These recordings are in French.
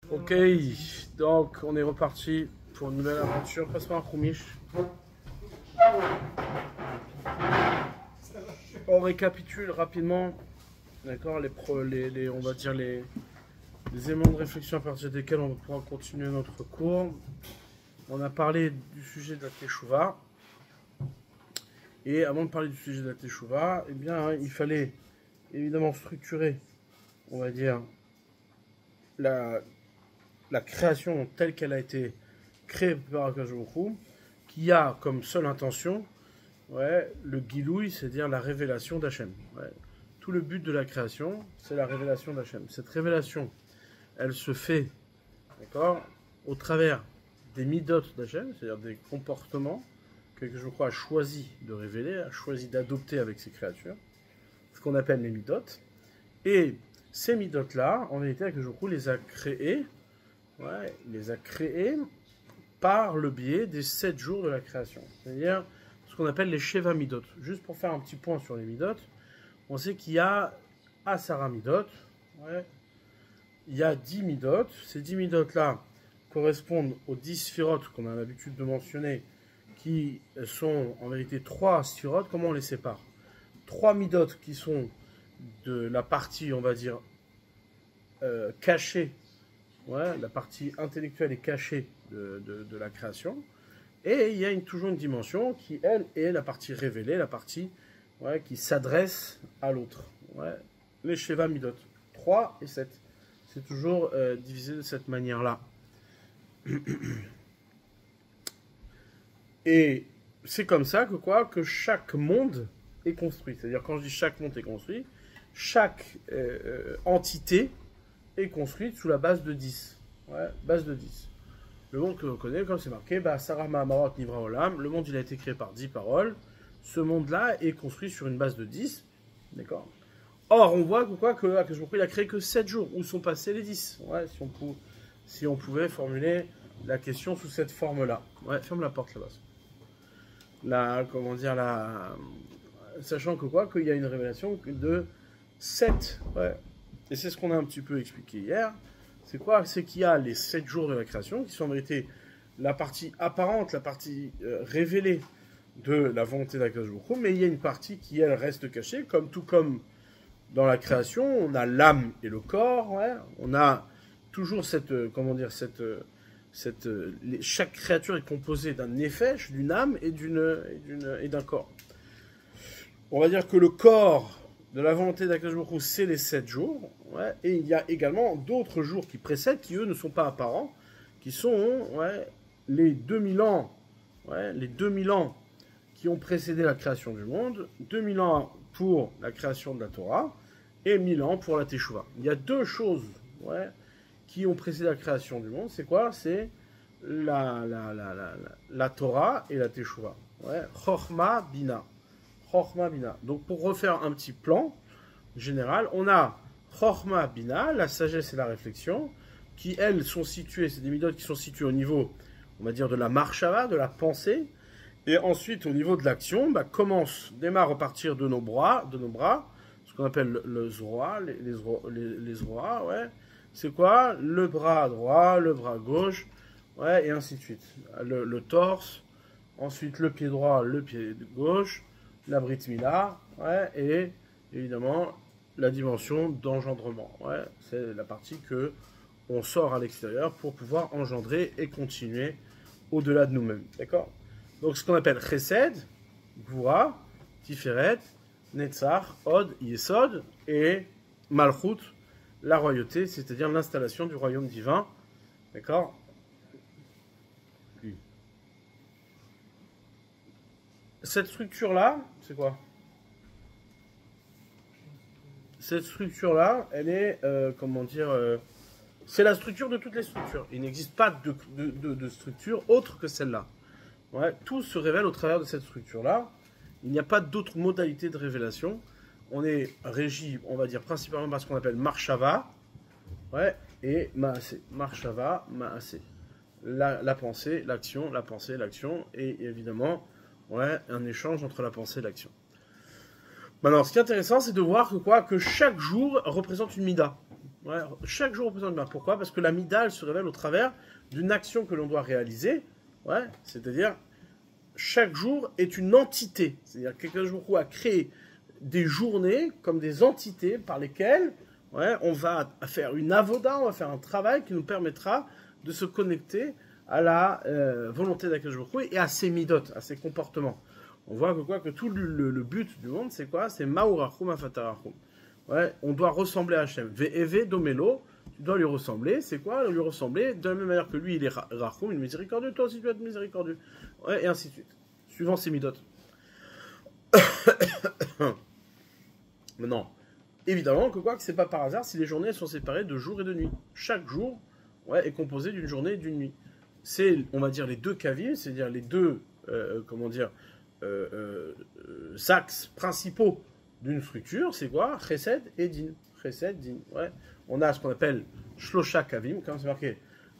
Ok, donc on est reparti pour une nouvelle aventure. Passe-moi un Khumish. On récapitule rapidement, d'accord, on va dire les éléments de réflexion à partir desquels on pourra continuer notre cours. On a parlé du sujet de la Teshuvah. Et avant de parler du sujet de la Teshuvah, eh bien, il fallait évidemment structurer, on va dire, la création telle qu'elle a été créée par Akadosh Baruch Hu, qui a comme seule intention le Gilouï, c'est-à-dire la révélation d'Hachem. Tout le but de la création, c'est la révélation d'Hachem. Cette révélation, elle se fait, d'accord, au travers des midot d'Hachem, c'est-à-dire des comportements que je crois a choisi de révéler, a choisi d'adopter avec ses créatures, ce qu'on appelle les midot. Et ces midot-là, en vérité, que je crois les a créés, par le biais des 7 jours de la création. C'est-à-dire ce qu'on appelle les Sheva Midot. Juste pour faire un petit point sur les Midot, on sait qu'il y a Asara Midot, il y a 10 Midot. Ces 10 Midot-là correspondent aux 10 Sphirot qu'on a l'habitude de mentionner, qui sont en vérité 3 Sphirot. Comment on les sépare? 3 Midot qui sont de la partie, on va dire, cachée, la partie intellectuelle et cachée de la création. Et il y a toujours une dimension qui, elle, est la partie révélée, la partie qui s'adresse à l'autre. Les Sheva Midot, 3 et 7. C'est toujours divisé de cette manière-là. Et c'est comme ça que chaque monde est construit. C'est-à-dire, quand je dis chaque monde est construit, chaque entité est construite sous la base de 10. Base de 10. Le monde que l'on connaît, comme c'est marqué, Sarah Mahamarot Nivra Olam, le monde il a été créé par 10 paroles. Ce monde-là est construit sur une base de 10. D'accord. Or, on voit que il a créé que 7 jours. Où sont passés les 10? Si on pouvait formuler la question sous cette forme-là. Ferme la porte là-bas. Sachant qu'il y a une révélation de 7. Et c'est ce qu'on a un petit peu expliqué hier. C'est quoi? C'est qu'il y a les 7 jours de la création, qui sont en vérité la partie apparente, la partie révélée de la volonté d'Akadosh Baruch Hu, mais il y a une partie qui, elle, reste cachée, tout comme dans la création, on a l'âme et le corps, on a toujours chaque créature est composée d'un nefesh, d'une âme et d'un corps. On va dire que le corps de la volonté d'Akadosh Baruch Hu, c'est les 7 jours, et il y a également d'autres jours qui précèdent, qui eux ne sont pas apparents, qui sont les 2000 ans, les 2000 ans qui ont précédé la création du monde, 2000 ans pour la création de la Torah, et 1000 ans pour la Teshuvah. Il y a deux choses qui ont précédé la création du monde, c'est quoi? C'est la Torah et la Teshuvah. Chochma Bina. Chochma Bina. Donc pour refaire un petit plan général, on a Chochma Bina, la sagesse et la réflexion, qui elles sont situées, c'est des midot qui sont situées au niveau, on va dire, de la marshava, de la pensée, et ensuite au niveau de l'action, démarre à partir de nos bras, ce qu'on appelle le zroa, les zroa, c'est quoi? Le bras droit, le bras gauche, et ainsi de suite. Le torse, ensuite le pied droit, le pied gauche, la Brit Mila, et évidemment la dimension d'engendrement. C'est la partie que on sort à l'extérieur pour pouvoir engendrer et continuer au-delà de nous-mêmes. D'accord? Donc ce qu'on appelle Chesed, Gvura, Tiferet, Netzach, Od, Yesod et Malchut, la royauté, c'est-à-dire l'installation du royaume divin. D'accord? Cette structure-là, c'est quoi? Cette structure-là, elle est, c'est la structure de toutes les structures. Il n'existe pas de structure autre que celle-là. Tout se révèle au travers de cette structure-là. Il n'y a pas d'autre modalité de révélation. On est régi, on va dire, principalement par ce qu'on appelle Marshava, et Maasé. Marshava, Maasé. La pensée, l'action, la pensée, l'action, et évidemment, un échange entre la pensée et l'action. Alors, ce qui est intéressant, c'est de voir que chaque jour représente une mida. Ouais, chaque jour représente une main. Pourquoi? Parce que la mida, elle se révèle au travers d'une action que l'on doit réaliser. Ouais, c'est-à-dire, chaque jour est une entité. C'est-à-dire que Kadosh Baruch Hu a créé des journées comme des entités par lesquelles on va faire une avoda, on va faire un travail qui nous permettra de se connecter à la volonté d'Akadosh Baruch Hu et à ses midot, à ses comportements. On voit que tout le but du monde, c'est quoi? C'est Ma'urachum Afatarachum. Ouais, on doit ressembler à Hachem. Ve'eve domelo, tu dois lui ressembler. C'est quoi? Lui ressembler de la même manière que lui, il est rachum, il est miséricordieux, toi aussi tu dois être miséricordieux. Ouais, et ainsi de suite. Suivant ses midot. Maintenant, évidemment que c'est pas par hasard si les journées sont séparées de jour et de nuit. Chaque jour est composé d'une journée et d'une nuit. C'est, on va dire, les deux kavim, c'est-à-dire les deux, axes principaux d'une structure, c'est quoi? Chesed et din. Chesed, din. Ouais. On a ce qu'on appelle shlosha kavim, comme c'est marqué.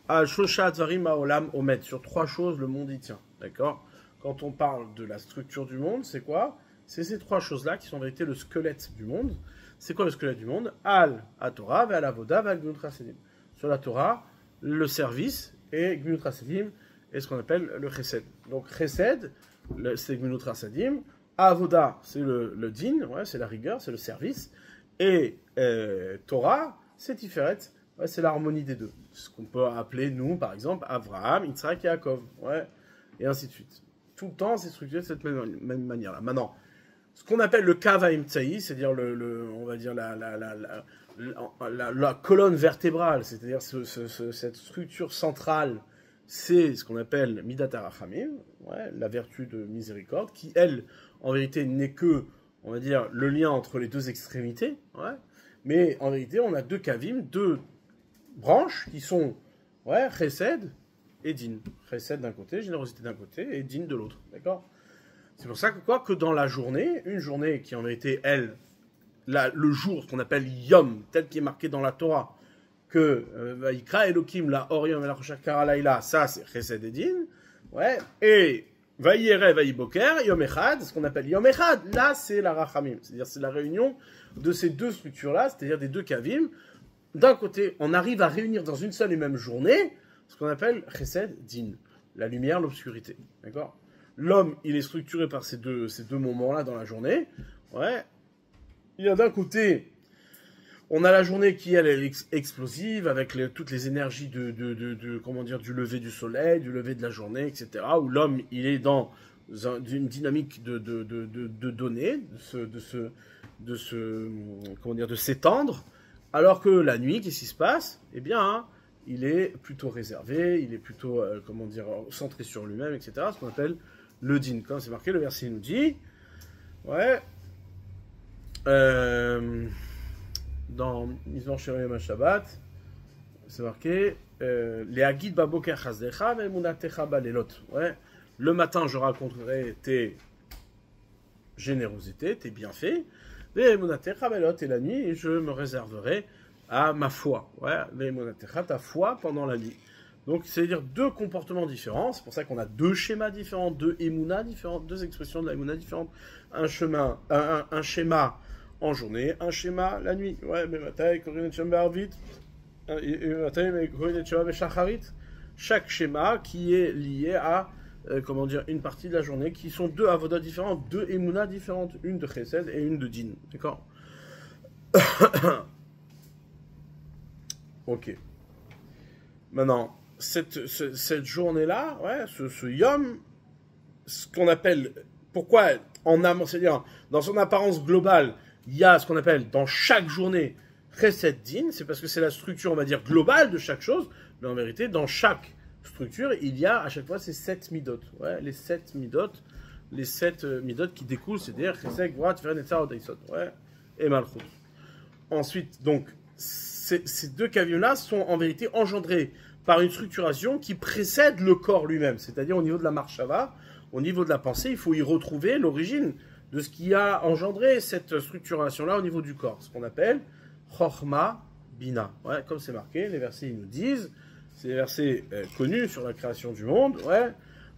Al shlosha dvarim haolam omed. Sur trois choses, le monde y tient. D'accord? Quand on parle de la structure du monde, c'est quoi? C'est ces trois choses-là qui sont en vérité le squelette du monde. C'est quoi le squelette du monde? Al Torah, Al Avoda, Al Gmilut Chasedim. Sur la Torah, le service et Gmilut Chasedim est ce qu'on appelle le chesed. Donc chesed, c'est Gmilut Chasedim. Avoda, c'est le din, c'est la rigueur, c'est le service. Et Torah, c'est Tiferet, c'est l'harmonie des deux. Ce qu'on peut appeler, nous, par exemple, Avraham, Yitzhak et Yaakov. Et ainsi de suite. Tout le temps, c'est structuré de cette même manière-là. Maintenant, ce qu'on appelle le Kavaim Tsaï, c'est-à-dire on va dire la colonne vertébrale, c'est-à-dire cette structure centrale, c'est ce qu'on appelle Midat HaRachamim, la vertu de miséricorde, qui, elle, en vérité, n'est que, on va dire, le lien entre les deux extrémités. Mais en vérité, on a deux kavim, deux branches qui sont chesed et din. Chesed d'un côté, générosité d'un côté, et din de l'autre. D'accord? C'est pour ça que dans la journée, une journée qui en vérité, elle, le jour qu'on appelle Yom, tel qui est marqué dans la Torah, que Vaikra Elohim, la Orion et la Roshakara Laila, ça c'est Chesed et Din, et Vaïere, Vaïboker, Yom Echad, ce qu'on appelle Yom Echad, là c'est la Rachamim, c'est-à-dire c'est la réunion de ces deux structures-là, c'est-à-dire des deux Kavim. D'un côté, on arrive à réunir dans une seule et même journée ce qu'on appelle Chesed, Din, la lumière, l'obscurité, d'accord? L'homme, il est structuré par ces deux moments-là dans la journée. Il y a d'un côté, on a la journée qui, elle, est explosive, avec toutes les énergies du lever du soleil, du lever de la journée, etc. Où l'homme, il est dans une dynamique de donner, de s'étendre. Alors que la nuit, qu'est-ce qui se passe? Eh bien, il est plutôt réservé, il est plutôt, centré sur lui-même, etc. Ce qu'on appelle le din, comme c'est marqué, le verset nous dit, dans Mizmor Shirim Shabbat, c'est marqué, les Hagid Baboker Chazdecha ve'emunatecha balelot. Le matin, je raconterai tes générosités, tes bienfaits, ve'emunatecha balelot, et la nuit, je me réserverai à ma foi. Ve'emunatecha, ta foi pendant la nuit. Donc, c'est-à-dire deux comportements différents. C'est pour ça qu'on a deux schémas différents, deux émounas différentes, deux expressions de la émouna différentes. Un schéma en journée, un schéma la nuit. Chaque schéma qui est lié à, une partie de la journée, qui sont deux avodas différentes, deux émounas différentes, une de chesed et une de din. D'accord? Ok. Maintenant, cette journée-là, ce yom, ce qu'on appelle, pourquoi en amont, c'est-à-dire dans son apparence globale, il y a ce qu'on appelle dans chaque journée chesed din, c'est parce que c'est la structure, on va dire, globale de chaque chose, mais en vérité, dans chaque structure, il y a à chaque fois ces 7 midot, les 7 midot qui découlent, c'est-à-dire chesed, gvura, tiferet, netzar, odaisot, et malchut. Ensuite, donc, ces deux kavim-là sont en vérité engendrés par une structuration qui précède le corps lui-même, c'est-à-dire au niveau de la marshava, au niveau de la pensée, il faut y retrouver l'origine de ce qui a engendré cette structuration-là au niveau du corps, ce qu'on appelle Chochma Bina. Comme c'est marqué, les versets ils nous disent, c'est des versets connus sur la création du monde,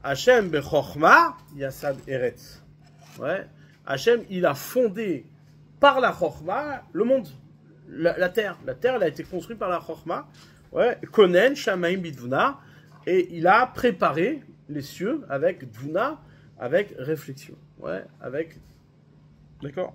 Hachem bechochma yasad eretz. Hachem, il a fondé par la Chochma le monde. la terre. La terre, elle a été construite par la Chorma. Ouais, Konen, Shamaim, Bidvuna. Et il a préparé les cieux avec Dvuna, avec réflexion. Ouais, avec. D'accord.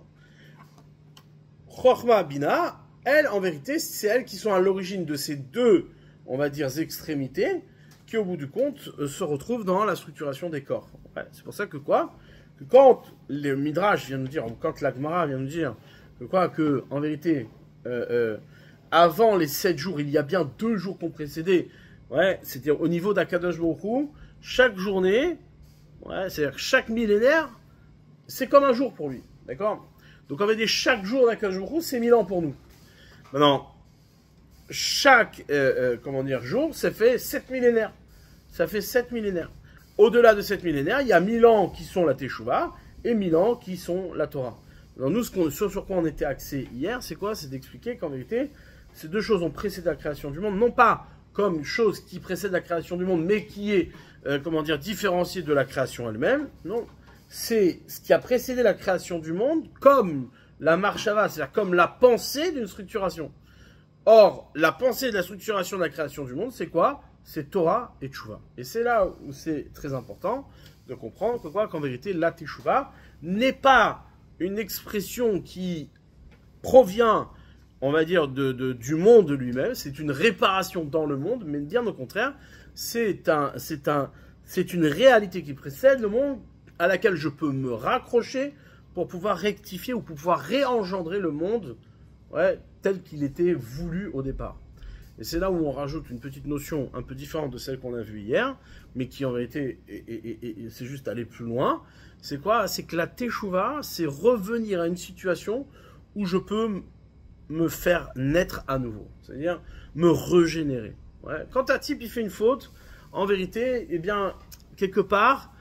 Chorma, Bina, elles, en vérité, c'est elles qui sont à l'origine de ces deux, on va dire, extrémités, qui, au bout du compte, se retrouvent dans la structuration des corps. Ouais, c'est pour ça que quoi? Que quand le Midrash vient nous dire, ou quand la Gemara vient nous dire, que quoi? Que, en vérité, avant les 7 jours, il y a bien 2 jours qui ont précédé. Ouais, c'est-à-dire au niveau d'Akadosh Baruch Hu, chaque journée, ouais, c'est-à-dire chaque millénaire, c'est comme un jour pour lui. D'accord? Donc en vérité, chaque jour d'Akadosh Baruch Hu, c'est 1000 ans pour nous. Maintenant, chaque jour, ça fait 7 millénaires. Ça fait 7 millénaires. Au-delà de 7 millénaires, il y a 1000 ans qui sont la Teshuvah et 1000 ans qui sont la Torah. Alors nous, sur quoi on était axé hier, c'est quoi? C'est d'expliquer qu'en vérité, ces deux choses ont précédé la création du monde, non pas comme une chose qui précède la création du monde, mais qui est, différenciée de la création elle-même. Non, c'est ce qui a précédé la création du monde comme la marshava, c'est-à-dire comme la pensée d'une structuration. Or, la pensée de la structuration de la création du monde, c'est quoi? C'est Torah et Teshuvah. Et c'est là où c'est très important de comprendre que qu'en vérité, la Teshuvah n'est pas une expression qui provient, on va dire, du monde lui-même, c'est une réparation dans le monde, mais bien au contraire, c'est une réalité qui précède le monde à laquelle je peux me raccrocher pour pouvoir rectifier ou pour pouvoir réengendrer le monde, ouais, tel qu'il était voulu au départ. Et c'est là où on rajoute une petite notion un peu différente de celle qu'on a vue hier, mais qui en vérité, c'est juste aller plus loin. C'est quoi? C'est que la Teshuvah, c'est revenir à une situation où je peux me faire naître à nouveau. C'est-à-dire me régénérer. Ouais. Quand un type il fait une faute, en vérité, eh bien, quelque part,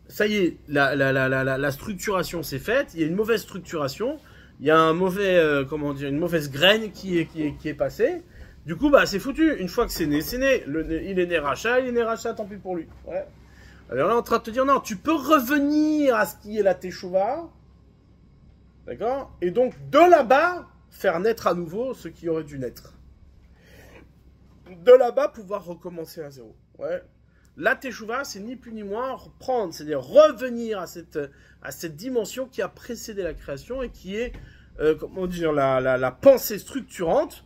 ça y est, la structuration s'est faite, il y a une mauvaise structuration, il y a un mauvais, une mauvaise graine qui est passée. Du coup, bah, c'est foutu. Une fois que c'est né, c'est né. Il est né rachat, tant pis pour lui. Ouais. Alors là, on est en train de te dire, non, tu peux revenir à ce qui est la Teshuvah. D'accord? Et donc, de là-bas, faire naître à nouveau ce qui aurait dû naître. De là-bas, pouvoir recommencer à zéro. Ouais. La Teshuvah, c'est ni plus ni moins reprendre, c'est-à-dire revenir à cette dimension qui a précédé la création et qui est, la pensée structurante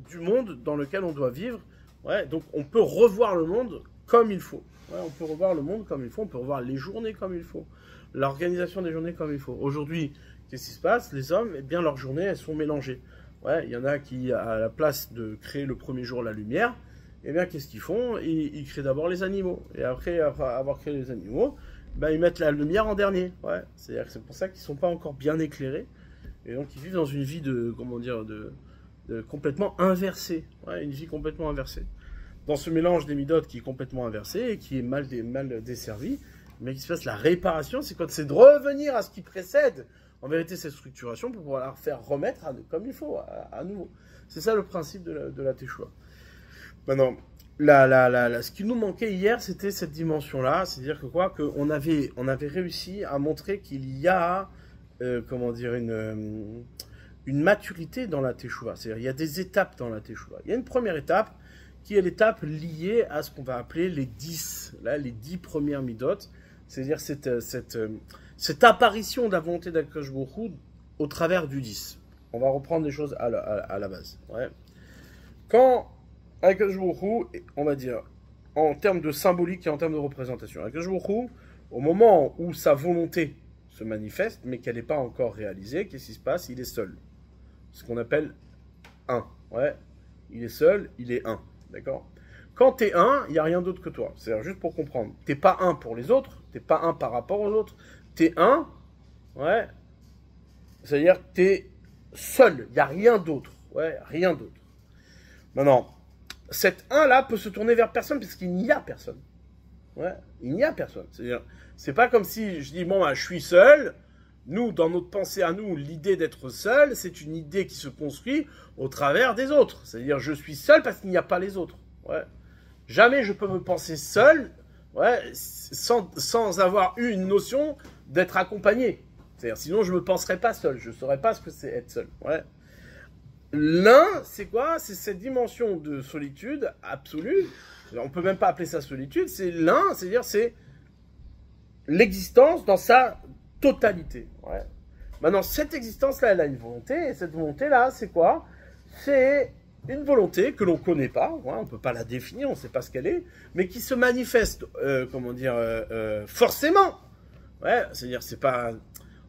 du monde dans lequel on doit vivre. Ouais, donc on peut revoir le monde comme il faut. Ouais, on peut revoir le monde comme il faut, on peut revoir les journées comme il faut, l'organisation des journées comme il faut. Aujourd'hui, qu'est-ce qui se passe? Les hommes, eh bien, leurs journées, elles sont mélangées. Ouais, il y en a qui, à la place de créer le premier jour la lumière, eh bien, qu'est-ce qu'ils font? Ils créent d'abord les animaux. Et après avoir créé les animaux, ben, ils mettent la lumière en dernier. Ouais, c'est-à-dire que c'est pour ça qu'ils ne sont pas encore bien éclairés. Et donc, ils vivent dans une vie complètement inversée. Ouais, une vie complètement inversée. Dans ce mélange des midotes qui est complètement inversé et qui est mal desservi, mais qui se passe la réparation, c'est quand c'est de revenir à ce qui précède, en vérité, cette structuration pour pouvoir la faire remettre comme il faut, à nouveau. C'est ça le principe de la Teshuvah. Maintenant, ce qui nous manquait hier, c'était cette dimension-là, c'est-à-dire que qu'on avait réussi à montrer qu'il y a, une maturité dans la Teshuvah. C'est-à-dire, il y a des étapes dans la Teshuvah. Il y a une première étape qui est l'étape liée à ce qu'on va appeler les 10 premières midotes, c'est-à-dire cette apparition de la volonté d'Akadosh Baruch Hu au travers du 10. On va reprendre les choses à la base. Ouais. Quand Akadosh Baruch Hu, on va dire, en termes de symbolique et en termes de représentation, Akadosh Baruch Hu, au moment où sa volonté se manifeste, mais qu'elle n'est pas encore réalisée, qu'est-ce qui se passe? Il est seul. Ce qu'on appelle un. Ouais. Il est seul, il est un. D'accord? Quand tu es un, il n'y a rien d'autre que toi. C'est-à-dire, juste pour comprendre, tu n'es pas un pour les autres, tu n'es pas un par rapport aux autres, tu es un, ouais, c'est-à-dire que tu es seul, il n'y a rien d'autre. Ouais, rien d'autre. Maintenant, cet un-là peut se tourner vers personne parce qu'il n'y a personne. Ouais, il n'y a personne. C'est-à-dire, c'est pas comme si je dis, bon, je suis seul. Nous, dans notre pensée à nous, l'idée d'être seul, c'est une idée qui se construit au travers des autres. C'est-à-dire, je suis seul parce qu'il n'y a pas les autres. Ouais. Jamais je peux me penser seul, ouais, sans avoir eu une notion d'être accompagné. C'est-à-dire, sinon, je ne me penserais pas seul. Je ne saurais pas ce que c'est être seul. Ouais. l'un, c'est quoi? C'est cette dimension de solitude absolue. On peut même pas appeler ça solitude, c'est l'un, c'est-à-dire c'est l'existence dans sa totalité. Ouais. Maintenant, cette existence-là, elle a une volonté, et cette volonté-là, c'est quoi? C'est une volonté que l'on ne connaît pas, ouais, on ne peut pas la définir, on ne sait pas ce qu'elle est, mais qui se manifeste, comment dire, forcément. Ouais, c'est-à-dire, c'est pas,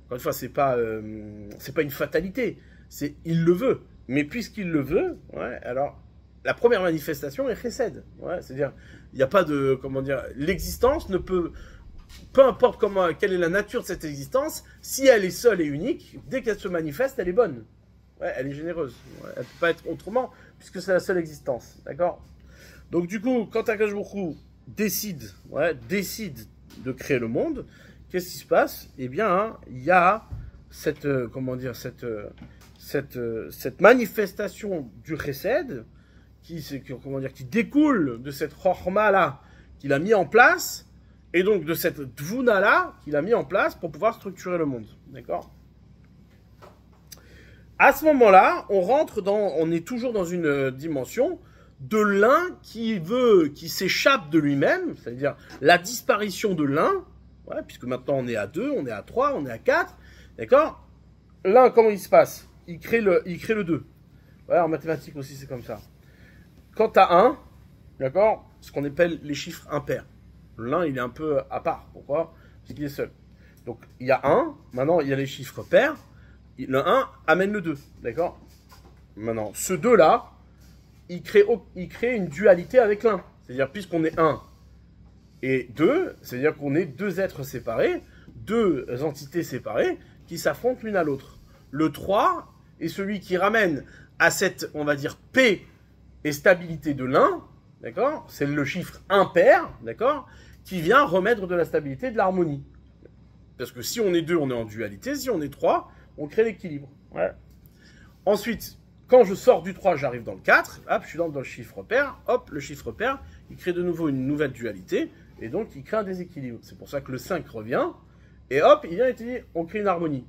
encore une fois, c'est pas une fatalité, c'est il le veut. Mais puisqu'il le veut, ouais, alors la première manifestation est chesed. Ouais, c'est-à-dire, il n'y a pas de, comment dire, l'existence ne peut, peu importe quelle est la nature de cette existence, si elle est seule et unique, dès qu'elle se manifeste, elle est bonne. Ouais, elle est généreuse. Ouais, elle ne peut pas être autrement, puisque c'est la seule existence. D'accord? Donc du coup, quand Akadosh Baruch Hu décide de créer le monde, qu'est-ce qui se passe? Eh bien, hein, il y a cette, cette manifestation du chesed qui découle de cette chorma-là qu'il a mis en place, et donc de cette dvuna-là qu'il a mis en place pour pouvoir structurer le monde. D'accord? À ce moment-là, on est toujours dans une dimension de l'un qui s'échappe de lui-même, c'est-à-dire la disparition de l'un, ouais, puisque maintenant on est à 2, on est à 3, on est à 4, d'accord? L'un, comment il se passe? Il crée le 2. Ouais, en mathématiques aussi, c'est comme ça. Quand tu as 1, d'accord, ce qu'on appelle les chiffres impairs. L'un, il est un peu à part. Pourquoi? Parce qu'il est seul. Donc, il y a 1, maintenant, il y a les chiffres pairs. Le 1 amène le 2, d'accord? Maintenant, ce 2-là, il crée une dualité avec l'un. C'est-à-dire, puisqu'on est 1 et 2, c'est-à-dire qu'on est deux êtres séparés, deux entités séparées, qui s'affrontent l'une à l'autre. Le 3 est celui qui ramène à cette, on va dire, paix et stabilité de l'un, d'accord? C'est le chiffre impair, d'accord? Qui vient remettre de la stabilité et de l'harmonie. Parce que si on est 2, on est en dualité. Si on est 3, on crée l'équilibre. Ouais. Ensuite, quand je sors du 3, j'arrive dans le 4. Hop, je suis dans le chiffre pair. Hop, le chiffre pair, il crée de nouveau une nouvelle dualité. Et donc, il crée un déséquilibre. C'est pour ça que le 5 revient. Et hop, il vient et dit, on crée une harmonie.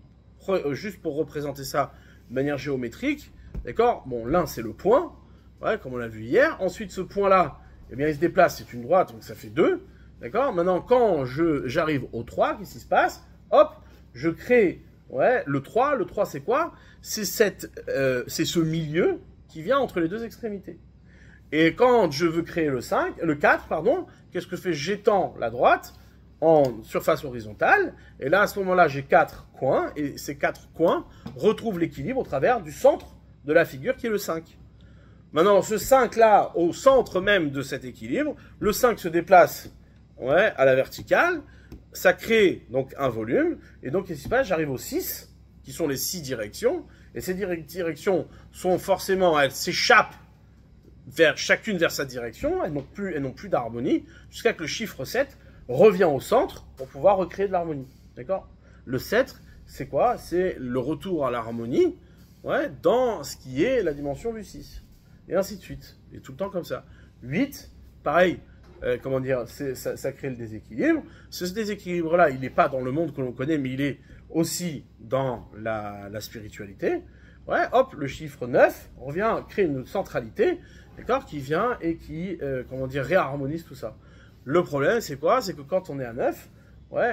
Juste pour représenter ça de manière géométrique. D'accord? Bon, l'un, c'est le point. Ouais, comme on l'a vu hier. Ensuite, ce point-là, eh bien, il se déplace. C'est une droite, donc ça fait 2. D'accord? Maintenant, quand j'arrive au 3, qu'est-ce qui se passe? Hop, je crée le 3. Le 3, c'est quoi? C'est ce milieu qui vient entre les deux extrémités. Et quand je veux créer le 4, pardon, qu'est-ce que je fais? J'étends la droite en surface horizontale. Et là, à ce moment-là, j'ai 4 coins. Et ces 4 coins retrouvent l'équilibre au travers du centre de la figure qui est le 5. Maintenant, ce 5-là, au centre même de cet équilibre, le 5 se déplace à la verticale, ça crée donc un volume, et donc qu'est-ce qui se passe? J'arrive aux 6, qui sont les 6 directions, et ces directions sont forcément, elles s'échappent chacune vers sa direction, elles n'ont plus d'harmonie, jusqu'à que le chiffre 7 revient au centre pour pouvoir recréer de l'harmonie. D'accord? Le 7, c'est quoi? C'est le retour à l'harmonie dans ce qui est la dimension du 6. Et ainsi de suite. Et tout le temps comme ça. 8, pareil. Ça crée le déséquilibre. Ce déséquilibre-là, il n'est pas dans le monde que l'on connaît, mais il est aussi dans la spiritualité. Ouais, hop, le chiffre 9 revient créer une centralité, d'accord, qui vient et qui, réharmonise tout ça. Le problème, c'est quoi? C'est que quand on est à 9,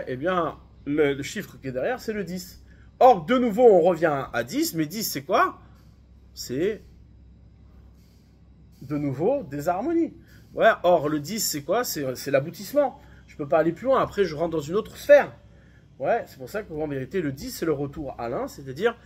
eh bien, le chiffre qui est derrière, c'est le 10. Or, de nouveau, on revient à 10, mais 10, c'est quoi? C'est de nouveau des harmonies. Or, le 10, c'est quoi? C'est l'aboutissement. Je ne peux pas aller plus loin. Après, je rentre dans une autre sphère. C'est pour ça qu'en vérité, le 10, c'est le retour à l'un, c'est-à-dire,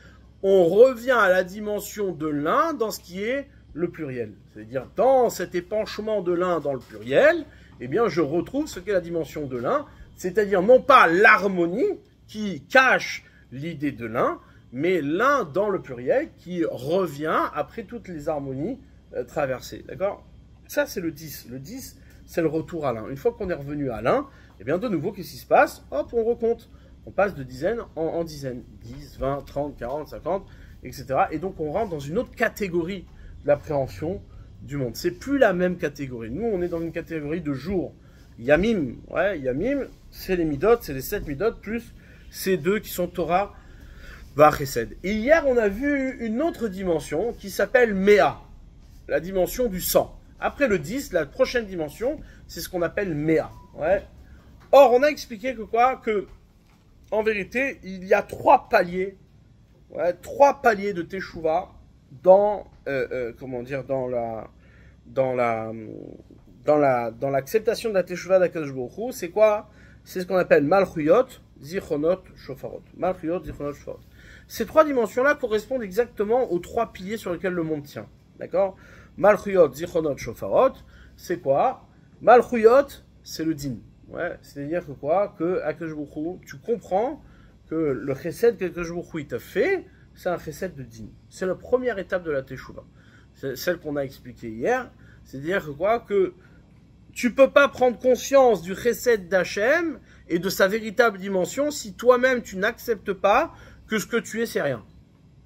on revient à la dimension de l'un dans ce qui est le pluriel. C'est-à-dire, dans cet épanchement de l'un dans le pluriel, eh bien, je retrouve ce qu'est la dimension de l'un, c'est-à-dire non pas l'harmonie qui cache l'idée de l'un, mais l'un dans le pluriel qui revient après toutes les harmonies traversées. D'accord? Ça, c'est le 10. Le 10, c'est le retour à l'un. Une fois qu'on est revenu à l'un, eh bien, de nouveau, qu'est-ce qui se passe? Hop, on recompte. On passe de dizaines en dizaines. 10, 20, 30, 40, 50, etc. Et donc, on rentre dans une autre catégorie de l'appréhension du monde. C'est plus la même catégorie. Nous, on est dans une catégorie de jours. Yamim, Yamim, c'est les midot, c'est les 7 midot, plus ces 2 qui sont Torah va chesed. Et hier, on a vu une autre dimension qui s'appelle Mea, la dimension du 100. Après le 10, la prochaine dimension, c'est ce qu'on appelle Mea. Ouais. Or, on a expliqué que en vérité, il y a 3 paliers, ouais, 3 paliers de Teshuvah dans, dans l'acceptation de la Teshuvah d'Akadosh Baruch Hu. C'est quoi? C'est ce qu'on appelle Malchuyot, Zichronot, Shofarot. Malchuyot, Zichronot, Shofarot. Ces 3 dimensions-là correspondent exactement aux 3 piliers sur lesquels le monde tient. D'accord? Malchuyot, Zichronot, Shofarot, c'est quoi? Malchuyot, c'est le din. Ouais, c'est-à-dire que Akadosh Baruch Hu, tu comprends que le chesed qu'Akadosh Baruch Hu il t'a fait, c'est un chesed de din. C'est la première étape de la Teshuvah. C'est celle qu'on a expliquée hier. C'est-à-dire que tu peux pas prendre conscience du chesed d'Hachem et de sa véritable dimension si toi-même tu n'acceptes pas que ce que tu es, c'est rien.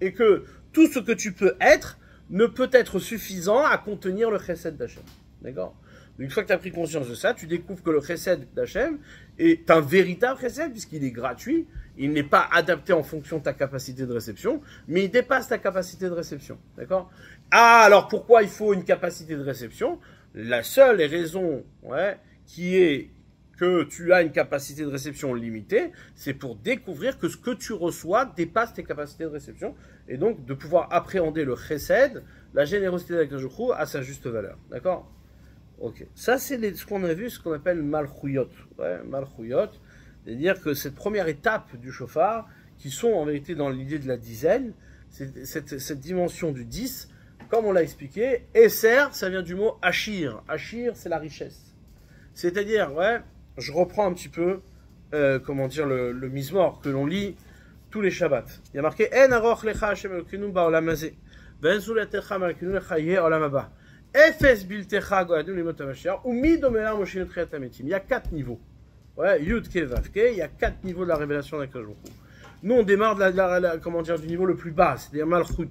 Et que tout ce que tu peux être ne peut être suffisant à contenir le chesed d'Hachem. D'accord? Une fois que tu as pris conscience de ça, tu découvres que le chesed d'Hachem est un véritable chesed puisqu'il est gratuit, il n'est pas adapté en fonction de ta capacité de réception, mais il dépasse ta capacité de réception. D'accord? Ah, alors pourquoi il faut une capacité de réception? La seule raison, ouais, qui est que tu as une capacité de réception limitée, c'est pour découvrir que ce que tu reçois dépasse tes capacités de réception, et donc de pouvoir appréhender le chesed, la générosité d'Akadosh Baruch Hu, à sa juste valeur. D'accord? Ok. Ça, c'est ce qu'on a vu, ce qu'on appelle Malchuyot. Ouais, Malchuyot. C'est-à-dire que cette première étape du shofar, qui sont en vérité dans l'idée de la dizaine, cette dimension du 10, comme on l'a expliqué, Esser, ça vient du mot Achir. Achir, c'est la richesse. C'est-à-dire, ouais, je reprends un petit peu, le Mizmor, que l'on lit tous les Shabbats. Il y a marqué En aroch lecha Hashem Elokeinu ba'olam hazeh, ve'en zuletecha me'Elokeinu lecha yeh olam haba. Efes biltecha go'adnu limot hamashiach, u'mi domelar moshe tchiat hametim. Il y a 4 niveaux. Ouais, Yud Ke Vav Ke, il y a 4 niveaux de la révélation d'Akadosh Baruch Hu. Nous, on démarre du niveau le plus bas, c'est-à-dire Malchut,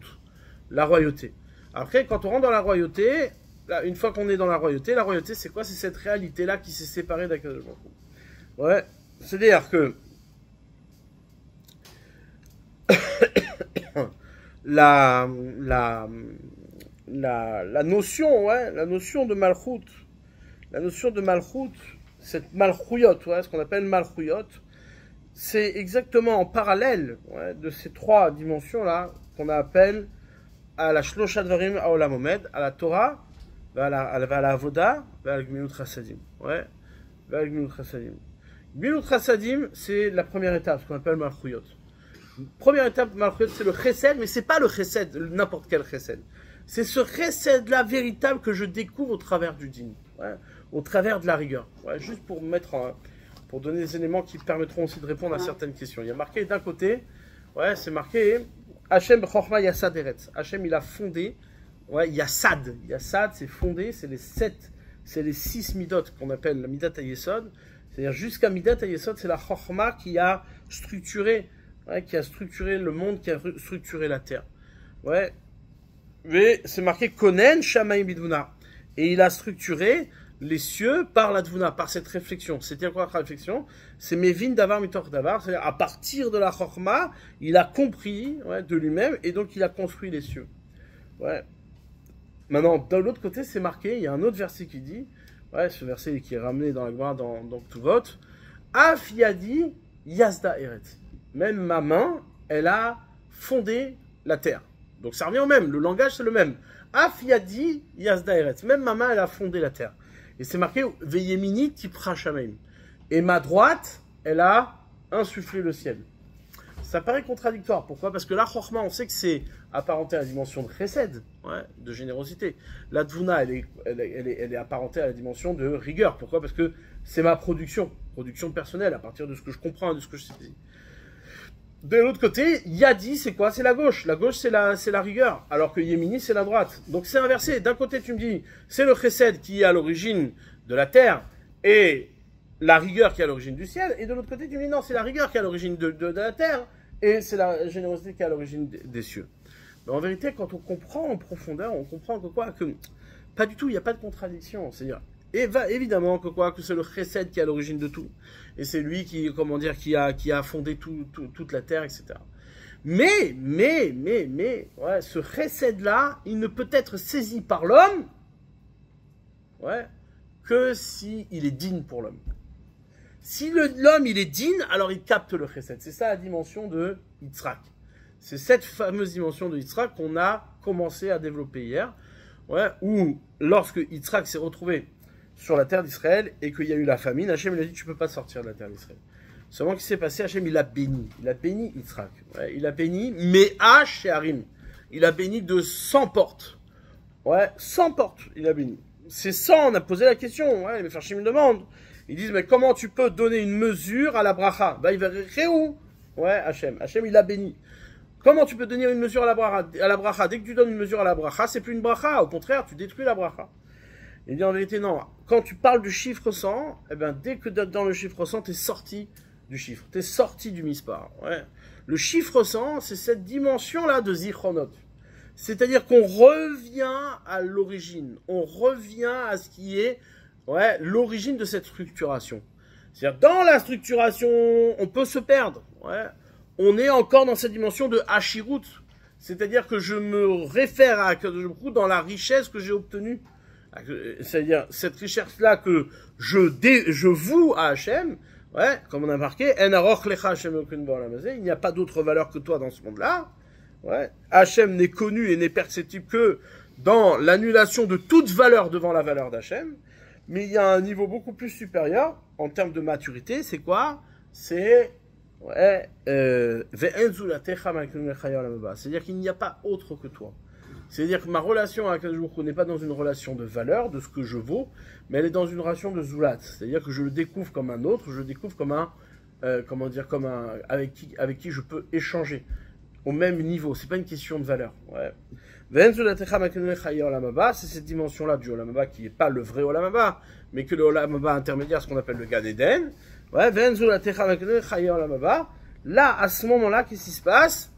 la royauté. Après, quand on rentre dans la royauté, là, une fois qu'on est dans la royauté, c'est quoi? C'est cette réalité-là qui s'est séparée d'Akadosh Baruch Hu. Ouais, c'est-à-dire que la notion, ouais, la notion de Malchut, cette Malchuyot, ouais, ce qu'on appelle Malchuyot, c'est exactement en parallèle, ouais, de ces 3 dimensions-là qu'on appelle à la Shlosha Dvarim Haolam Omed, à la Torah, à la Avoda, à la Gmilut Chassadim. Ouais, à la Gmilut Chassadim. Gmilut Chassadim, c'est la première étape, ce qu'on appelle Malchuyot. Première étape, Malchuyot, c'est le chesed, mais c'est pas le chesed, n'importe quel chesed. C'est ce chesed-là véritable que je découvre au travers du din, ouais, au travers de la rigueur. Ouais, juste pour pour donner des éléments qui permettront aussi de répondre à certaines questions. Il y a marqué d'un côté, ouais, c'est marqué Hachem b'chokhma yasad eretz. Hachem, il a fondé, ouais, yasad, c'est fondé, c'est les 6 midot qu'on appelle la midat hayesod. C'est-à-dire jusqu'à midat hayesod, c'est la chokhma qui a structuré, ouais, le monde, qui a structuré la terre. Ouais. Mais c'est marqué Konen Shamaim Bidvuna. Et il a structuré les cieux par la Dvuna, par cette réflexion. C'était quoi la réflexion? C'est Mevin Davar Mitor Davar. C'est-à-dire, à partir de la Chorma, il a compris, ouais, de lui-même, et donc il a construit les cieux. Ouais. Maintenant, de l'autre côté, c'est marqué, il y a un autre verset qui dit, ouais, ce verset qui est ramené dans la Gemara, dans Ktuvot, Af Yadi Yazda Eret. Même ma main, elle a fondé la terre. Donc ça revient au même, le langage c'est le même. Af Yadi Yazda Eret. Même ma main, elle a fondé la terre. Et c'est marqué Veyemini Tipra Shamaim. Et ma droite, elle a insufflé le ciel. Ça paraît contradictoire. Pourquoi? Parce que la Chokhma, on sait que c'est apparenté à la dimension de chesed, ouais, de générosité. La Dvuna, elle est apparentée à la dimension de rigueur. Pourquoi? Parce que c'est ma production personnelle, à partir de ce que je comprends et de ce que je sais. De l'autre côté, Yadi, c'est quoi? C'est la gauche. La gauche, c'est la rigueur. Alors que Yemini, c'est la droite. Donc c'est inversé. D'un côté, tu me dis, c'est le chesed qui est à l'origine de la terre et la rigueur qui est à l'origine du ciel. Et de l'autre côté, tu me dis, non, c'est la rigueur qui est à l'origine de la terre et c'est la générosité qui est à l'origine des cieux. Mais en vérité, quand on comprend en profondeur, on comprend que pas du tout, il n'y a pas de contradiction. C'est-à-dire, évidemment que c'est le chesed qui est à l'origine de tout. Et c'est lui qui a fondé toute la terre, etc. Ouais, ce chesed-là, il ne peut être saisi par l'homme, ouais, que si il est digne pour l'homme. Si l'homme, il est digne, alors il capte le chesed. C'est ça la dimension de Yitzhak. C'est cette fameuse dimension de Yitzhak qu'on a commencé à développer hier, ouais, où lorsque Yitzhak s'est retrouvé sur la terre d'Israël et qu'il y a eu la famine, Hachem lui a dit tu peux pas sortir de la terre d'Israël. Seulement ce qui s'est passé, Hachem il a béni Yitzhak, ouais, il a béni Mea Shearim, il a béni de 100 portes, ouais, 100 portes il a béni. C'est 100, on a posé la question, ouais, les Mefarshim me demandent, ils disent mais comment tu peux donner une mesure à la bracha? Bah il va où? Ouais, Hachem il a béni. Comment tu peux donner une mesure à la bracha? Dès que tu donnes une mesure à la bracha, c'est plus une bracha. Au contraire, tu détruis la bracha. Il dit en vérité, non. Quand tu parles du chiffre 100, eh ben, dès que dans le chiffre 100, tu es sorti du chiffre. Tu es sorti du mispar. Ouais. Le chiffre 100, c'est cette dimension-là de zichronot. C'est-à-dire qu'on revient à l'origine. On revient à ce qui est, ouais, l'origine de cette structuration. C'est-à-dire, dans la structuration, on peut se perdre. Ouais. On est encore dans cette dimension de Hashirut. C'est-à-dire que je me réfère à Akadosh Baruch Hu dans la richesse que j'ai obtenue. C'est-à-dire, cette richesse-là que je voue à Hachem, ouais, comme on a marqué, En aroch lecha Hashem aucune ba'olam hazeh, il n'y a pas d'autre valeur que toi dans ce monde-là. Ouais. Hachem n'est connu et n'est perceptible que dans l'annulation de toute valeur devant la valeur d'Hachem. Mais il y a un niveau beaucoup plus supérieur, en termes de maturité, c'est quoi? C'est, ouais, c'est-à-dire qu'il n'y a pas autre que toi. C'est-à-dire que ma relation avec Akadosh Baruch Hu n'est pas dans une relation de valeur, de ce que je vaux, mais elle est dans une relation de Zulat. C'est-à-dire que je le découvre comme un autre, je le découvre comme un, avec qui je peux échanger au même niveau. C'est pas une question de valeur. Ouais. C'est cette dimension-là du Olam Haba qui n'est pas le vrai Olam Haba, mais que le Olam Haba intermédiaire, ce qu'on appelle le Gan Eden. Ouais. Là, à ce moment-là, qu'est-ce qui se passe?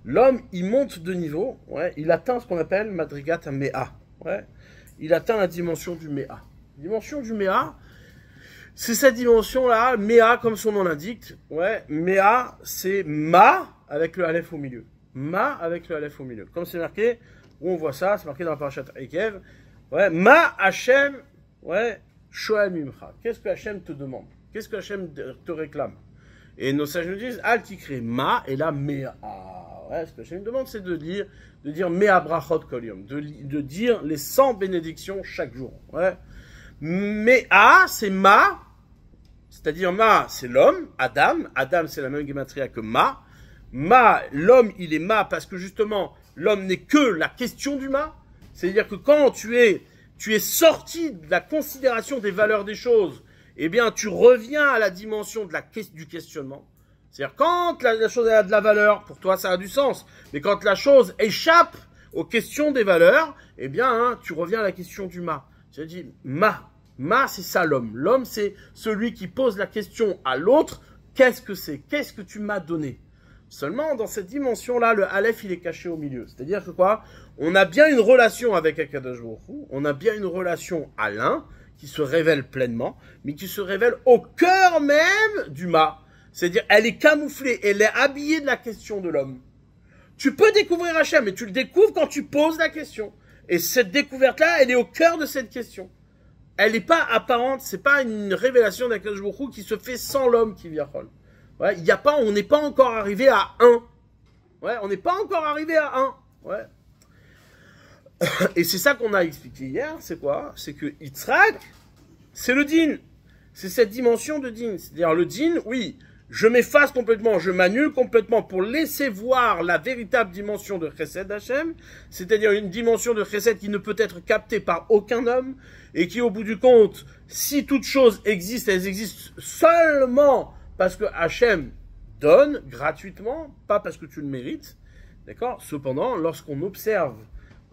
L'homme, il monte de niveau, ouais, il atteint ce qu'on appelle Madrigat Mea. Ouais, il atteint la dimension du Mea. La dimension du Mea, c'est cette dimension-là, Mea, comme son nom l'indique. Ouais, Mea, c'est Ma avec le Aleph au milieu. Ma avec le Aleph au milieu. Comme c'est marqué, où on voit ça, c'est marqué dans la parashat Ekev. Ouais, Ma Hachem, ouais, Shoel Mimcha. Qu'est-ce que Hachem te demande? Qu'est-ce que Hachem te réclame? Et nos sages nous disent, Al Tikre Ma et la Mea. Ouais, ce que je me demande, c'est de dire Mea brachot kol yom, de dire les 100 bénédictions chaque jour. Ouais. Mea, c'est Ma, c'est-à-dire Ma, c'est l'homme, Adam. Adam, c'est la même gematria que Ma. Ma, l'homme, il est Ma parce que justement, l'homme n'est que la question du Ma. C'est-à-dire que quand tu es sorti de la considération des valeurs des choses, eh bien, tu reviens à la dimension du questionnement. C'est-à-dire, quand la chose a de la valeur, pour toi, ça a du sens. Mais quand la chose échappe aux questions des valeurs, eh bien, hein, tu reviens à la question du Ma. J'ai dit, Ma, c'est ça l'homme. L'homme, c'est celui qui pose la question à l'autre, qu'est-ce que c'est? Qu'est-ce que tu m'as donné? Seulement, dans cette dimension-là, le Aleph, il est caché au milieu. C'est-à-dire que quoi? On a bien une relation avec Akadosh Baruch Hu, on a bien une relation à l'un, qui se révèle pleinement, mais qui se révèle au cœur même du Ma. C'est-à-dire, elle est camouflée, elle est habillée de la question de l'homme. Tu peux découvrir Hachem, mais tu le découvres quand tu poses la question. Et cette découverte-là, elle est au cœur de cette question. Elle n'est pas apparente, c'est pas une révélation d'Akadosh Baruch Hu qui se fait sans l'homme qui vient. Ouais, on n'est pas encore arrivé à 1. Ouais, on n'est pas encore arrivé à 1. Ouais. Et c'est ça qu'on a expliqué hier, c'est quoi? C'est que Yitzhak, c'est le din. C'est cette dimension de din. C'est-à-dire le din, oui, je m'efface complètement, je m'annule complètement pour laisser voir la véritable dimension de Chesed Hashem, c'est-à-dire une dimension de Chesed qui ne peut être captée par aucun homme, et qui au bout du compte, si toutes choses existent, elles existent seulement parce que Hashem donne gratuitement, pas parce que tu le mérites, d'accord? Cependant, lorsqu'on observe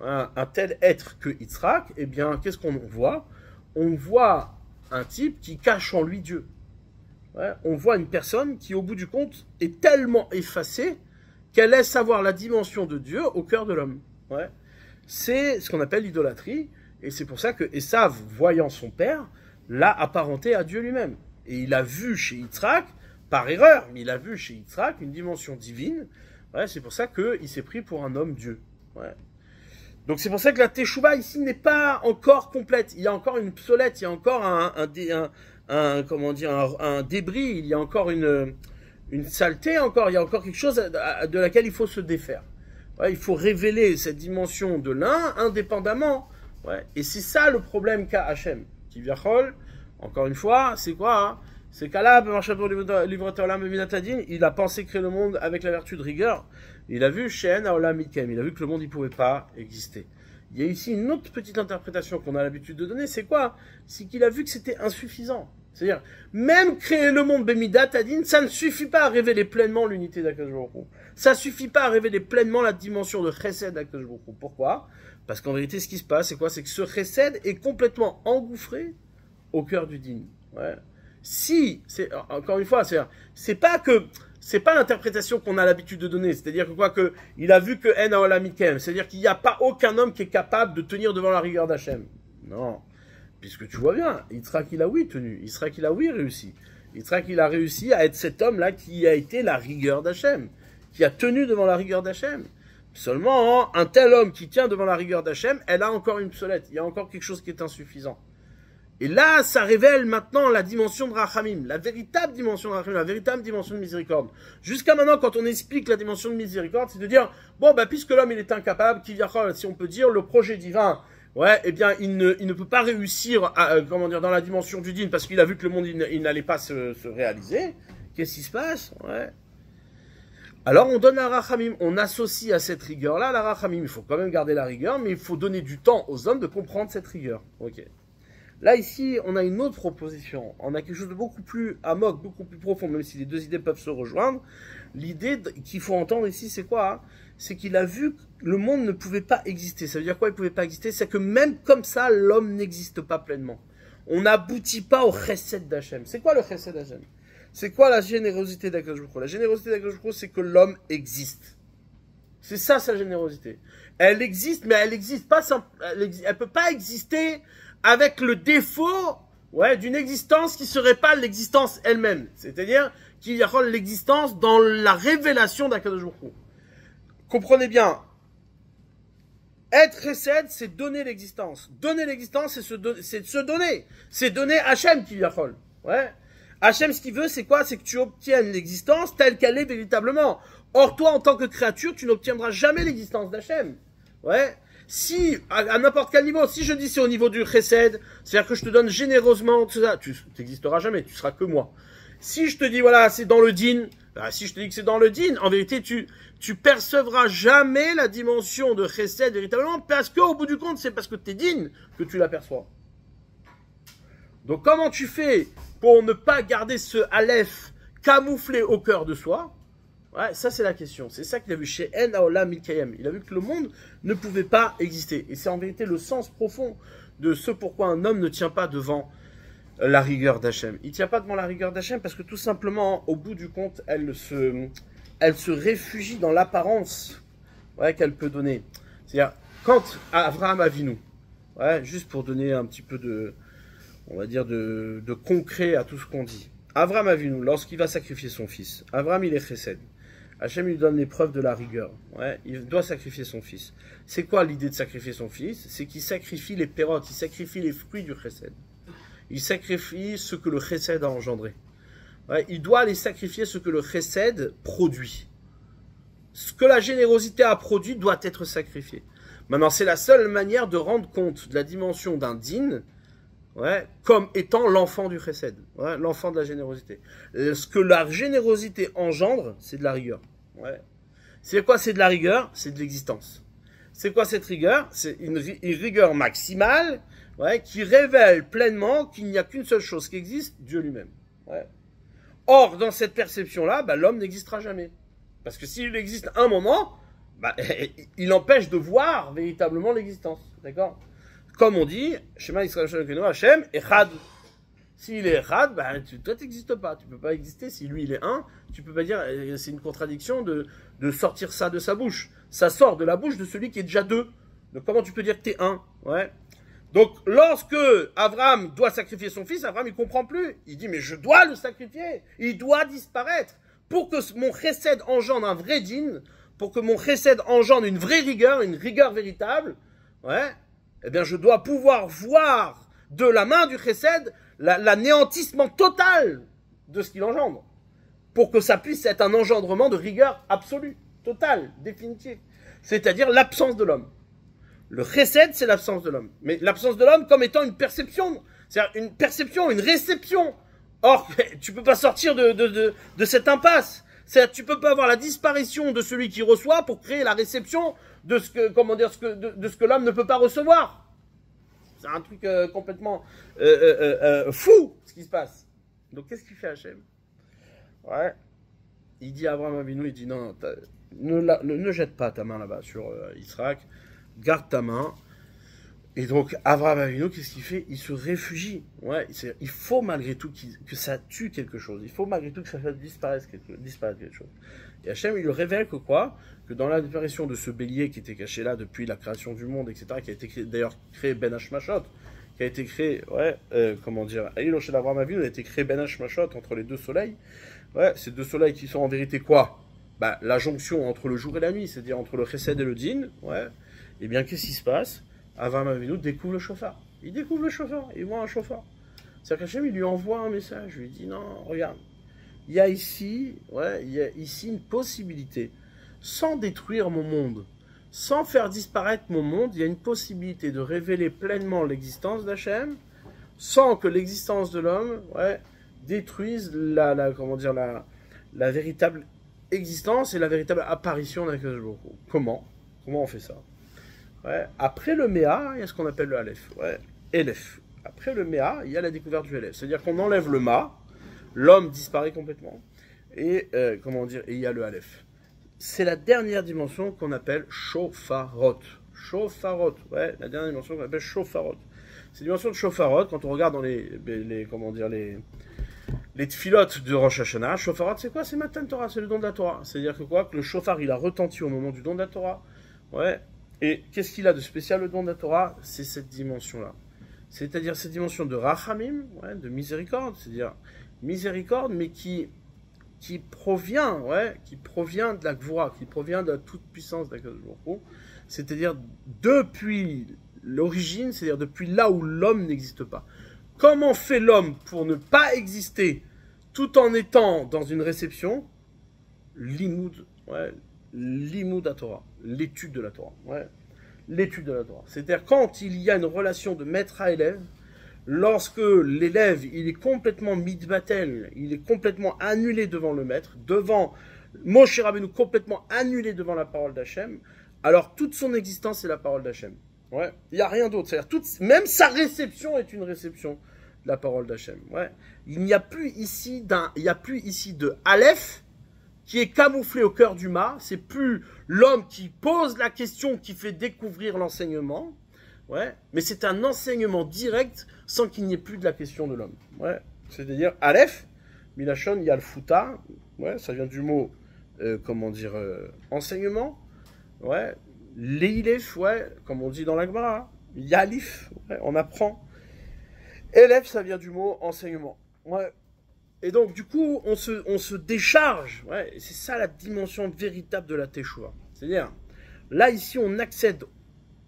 un tel être que Yitzhak, eh bien, qu'est-ce qu'on voit? On voit un type qui cache en lui Dieu. Ouais, on voit une personne qui, au bout du compte, est tellement effacée qu'elle laisse savoir la dimension de Dieu au cœur de l'homme. Ouais. C'est ce qu'on appelle l'idolâtrie, et c'est pour ça que Esav, voyant son père, l'a apparenté à Dieu lui-même. Et il a vu chez Yitzhak par erreur, mais il a vu chez Yitzhak une dimension divine. Ouais, c'est pour ça qu'il s'est pris pour un homme Dieu. Ouais. Donc c'est pour ça que la Teshuvah ici n'est pas encore complète. Il y a encore une obsolète, il y a encore un débris, il y a encore une saleté, il y a encore quelque chose de laquelle il faut se défaire. Ouais, il faut révéler cette dimension de l'un indépendamment. Ouais. Et c'est ça le problème qu'a Hachem. Kivyachol, encore une fois, c'est quoi hein? C'est qu'Allah, il a pensé créer le monde avec la vertu de rigueur. Il a vu She'en Haolam Mitkem, il a vu que le monde ne pouvait pas exister. Il y a ici une autre petite interprétation qu'on a l'habitude de donner, c'est quoi? C'est qu'il a vu que c'était insuffisant. C'est-à-dire, même créer le monde Bemidat Adin, ça ne suffit pas à révéler pleinement l'unité d'Akadosh Baruch Hu. Ça ne suffit pas à révéler pleinement la dimension de Chesed d'Akadosh Baruch Hu. Pourquoi? Parce qu'en vérité, ce qui se passe, c'est quoi? C'est que ce Chesed est complètement engouffré au cœur du Din. Ouais. Si, c'est encore une fois, c'est pas l'interprétation qu'on a l'habitude de donner, c'est-à-dire que quoi que il a vu que En Haolam Mitkem, c'est-à-dire qu'il n'y a pas aucun homme qui est capable de tenir devant la rigueur d'Hachem. Non, puisque tu vois bien, Yitzhak il a oui tenu, Yitzhak il a oui réussi, Yitzhak il a réussi à être cet homme-là qui a été la rigueur d'Hachem, qui a tenu devant la rigueur d'Hachem. Seulement, un tel homme qui tient devant la rigueur d'Hachem, elle a encore une obsolète, il y a encore quelque chose qui est insuffisant. Et là, ça révèle maintenant la dimension de Rachamim, la véritable dimension de Rachamim, la véritable dimension de miséricorde. Jusqu'à maintenant, quand on explique la dimension de miséricorde, c'est de dire, bon, bah, puisque l'homme, il est incapable, si on peut dire, le projet divin, ouais, eh bien, il ne peut pas réussir dans la dimension du din, parce qu'il a vu que le monde, il n'allait pas se réaliser. Qu'est-ce qui se passe? Ouais. Alors, on donne la Rachamim, on associe à cette rigueur-là la Rachamim. Il faut quand même garder la rigueur, mais il faut donner du temps aux hommes de comprendre cette rigueur. Ok. Là, ici, on a une autre proposition. On a quelque chose de beaucoup plus amok, beaucoup plus profond, même si les deux idées peuvent se rejoindre. L'idée qu'il faut entendre ici, c'est quoi hein? C'est qu'il a vu que le monde ne pouvait pas exister. Ça veut dire quoi, il ne pouvait pas exister? C'est que même comme ça, l'homme n'existe pas pleinement. On n'aboutit pas au chesed d'Hachem. C'est quoi le chesed d'Hachem? C'est quoi la générosité d'Akadosh Baruch Hu? La générosité d'Akadosh Baruch Hu, c'est que l'homme existe. C'est ça, sa générosité. Elle existe, mais elle n'existe pas elle peut pas exister avec le défaut d'une existence qui serait pas l'existence elle-même. C'est-à-dire qu'il y a l'existence dans la révélation d'Akadosh Baruch Hu. Comprenez bien, être chesed, c'est donner l'existence. Donner l'existence, c'est se donner. C'est donner Hachem qui yachol. Ouais. Hachem, ce qu'il veut, c'est quoi? C'est que tu obtiennes l'existence telle qu'elle est véritablement. Or, toi, en tant que créature, tu n'obtiendras jamais l'existence d'Hachem. Ouais. Si, à n'importe quel niveau, si je dis c'est au niveau du chesed, c'est-à-dire que je te donne généreusement tout ça, tu n'existeras jamais, tu seras que moi. Si je te dis, voilà, c'est dans le din, si je te dis que c'est dans le din, en vérité, tu percevras jamais la dimension de chesed véritablement, parce qu'au bout du compte, c'est parce que tu es din que tu l'aperçois. Donc, comment tu fais pour ne pas garder ce aleph camouflé au cœur de soi? Ouais, ça c'est la question. C'est ça qu'il a vu chez En Haolam Mitkem. Il a vu que le monde ne pouvait pas exister. Et c'est en vérité le sens profond de ce pourquoi un homme ne tient pas devant la rigueur d'Hachem. Il ne tient pas devant la rigueur d'Hachem parce que tout simplement, au bout du compte, elle se réfugie dans l'apparence qu'elle peut donner. C'est-à-dire, quand Avraham Avinu, juste pour donner un petit peu de, on va dire, de concret à tout ce qu'on dit. Avraham Avinu, lorsqu'il va sacrifier son fils, Avraham il est chesed. Hachem lui donne l'épreuve de la rigueur. Il doit sacrifier son fils. C'est quoi l'idée de sacrifier son fils? C'est qu'il sacrifie les pérotes, il sacrifie les fruits du chesed. Il sacrifie ce que le chesed a engendré. Il doit aller sacrifier ce que le chesed produit. Ce que la générosité a produit doit être sacrifié. Maintenant, c'est la seule manière de rendre compte de la dimension d'un din, comme étant l'enfant du chesed, l'enfant de la générosité. Ce que la générosité engendre, c'est de la rigueur. C'est quoi? C'est de la rigueur, c'est de l'existence. C'est quoi cette rigueur? C'est une rigueur maximale, qui révèle pleinement qu'il n'y a qu'une seule chose qui existe, Dieu lui-même. Or, dans cette perception-là, l'homme n'existera jamais. Parce que s'il existe un moment, il empêche de voir véritablement l'existence. D'accord? Comme on dit, Shema Yisrael Hashem Echad. S'il est Echad, toi tu n'existes pas. Tu ne peux pas exister. Si lui il est un, tu ne peux pas dire, c'est une contradiction de sortir ça de sa bouche. Ça sort de la bouche de celui qui est déjà deux. Donc comment tu peux dire que tu es un? Donc, lorsque Abraham doit sacrifier son fils, Abraham, il comprend plus. Il dit, mais je dois le sacrifier. Il doit disparaître. Pour que mon chesed engendre un vrai din, pour que mon chesed engendre une vraie rigueur, une rigueur véritable, ouais, eh bien, je dois pouvoir voir de la main du chesed l'anéantissement total de ce qu'il engendre. Pour que ça puisse être un engendrement de rigueur absolue, totale, définitive. C'est-à-dire l'absence de l'homme. Le chesed, c'est l'absence de l'homme. Mais l'absence de l'homme comme étant une perception. C'est-à-dire une perception, une réception. Or, tu peux pas sortir de cette impasse. C'est-à-dire tu peux pas avoir la disparition de celui qui reçoit pour créer la réception de ce que, comment dire, de ce que l'homme ne peut pas recevoir. C'est un truc complètement fou, ce qui se passe. Donc, qu'est-ce qu'il fait Hachem? Ouais. Il dit à Abraham Avinu, il dit non, ne jette pas ta main là-bas sur Israël. Garde ta main. Et donc, Abraham Avinu, qu'est-ce qu'il fait? Il se réfugie. Ouais, il faut malgré tout que ça tue quelque chose. Il faut malgré tout que ça fasse disparaître quelque chose. Et Hachem, il lui révèle que quoi? Que dans la disparition de ce bélier qui était caché là depuis la création du monde, etc., qui a été d'ailleurs créé Ben Hashmashot, qui a été créé, ouais, comment dire, Aïloshel Abraham Avinu a été créé Ben Hashmashot entre les deux soleils. Ouais, ces deux soleils qui sont en vérité quoi? Bah, la jonction entre le jour et la nuit, c'est-à-dire entre le chesed et le din, ouais. Eh bien, qu'est-ce qui se passe? Avraham Avinu découvre le chauffard. Il découvre le chauffard, il voit un chauffard. C'est-à-dire qu'Hachem, il lui envoie un message, il lui dit, non, regarde, il y a ici une possibilité, sans détruire mon monde, sans faire disparaître mon monde, il y a une possibilité de révéler pleinement l'existence d'Hachem, sans que l'existence de l'homme, ouais, détruise la véritable existence et la véritable apparition d'Akadosh Baruch Hu. Comment on fait ça? Ouais. Après le Méa, il y a ce qu'on appelle le Aleph. Ouais. Elef. Après le Méa, il y a la découverte du Elef. C'est-à-dire qu'on enlève le Ma, l'homme disparaît complètement, et et il y a le Aleph. C'est la dernière dimension qu'on appelle Shofarot. Shofarot, ouais, la dernière dimension qu'on appelle Shofarot. Cette dimension de Shofarot, quand on regarde dans les tfilotes de Rosh Hashanah, Shofarot, c'est quoi? C'est Matan Torah, c'est le don de la Torah. C'est-à-dire que quoi? Que le shofar, il a retenti au moment du don de la Torah. Ouais. Et qu'est-ce qu'il a de spécial, le don de la Torah? C'est cette dimension-là. C'est-à-dire cette dimension de rachamim, ouais, de miséricorde, c'est-à-dire miséricorde, mais qui provient de la Gvura, qui provient de la toute-puissance d'Akadosh Baruch Hu, c'est-à-dire depuis l'origine, c'est-à-dire depuis là où l'homme n'existe pas. Comment fait l'homme pour ne pas exister tout en étant dans une réception? Limoud, ouais, Limoud à Torah, l'étude de la Torah. Ouais. L'étude de la Torah. C'est-à-dire quand il y a une relation de maître à élève, lorsque l'élève il est complètement mitbatel, il est complètement annulé devant le maître, devant Moshe Rabbeinu complètement annulé devant la parole d'Hachem, alors toute son existence est la parole d'Hachem. Ouais. Il n'y a rien d'autre. C'est-à-dire même sa réception est une réception de la parole d'Hachem. Ouais. Il n'y a plus ici de Aleph qui est camouflé au cœur du mât. C'est plus l'homme qui pose la question qui fait découvrir l'enseignement, ouais, mais c'est un enseignement direct sans qu'il n'y ait plus de la question de l'homme. Ouais. C'est-à-dire Aleph, Milachon, il y a le Fouta, ouais, ça vient du mot, enseignement, ouais, Leilef, ouais, comme on dit dans la Gemara, Yalif, ouais, on apprend. Élève, ça vient du mot enseignement, ouais. Et donc, du coup, on se décharge. Ouais, c'est ça la dimension véritable de la Teshuvah. C'est-à-dire, là, ici, on accède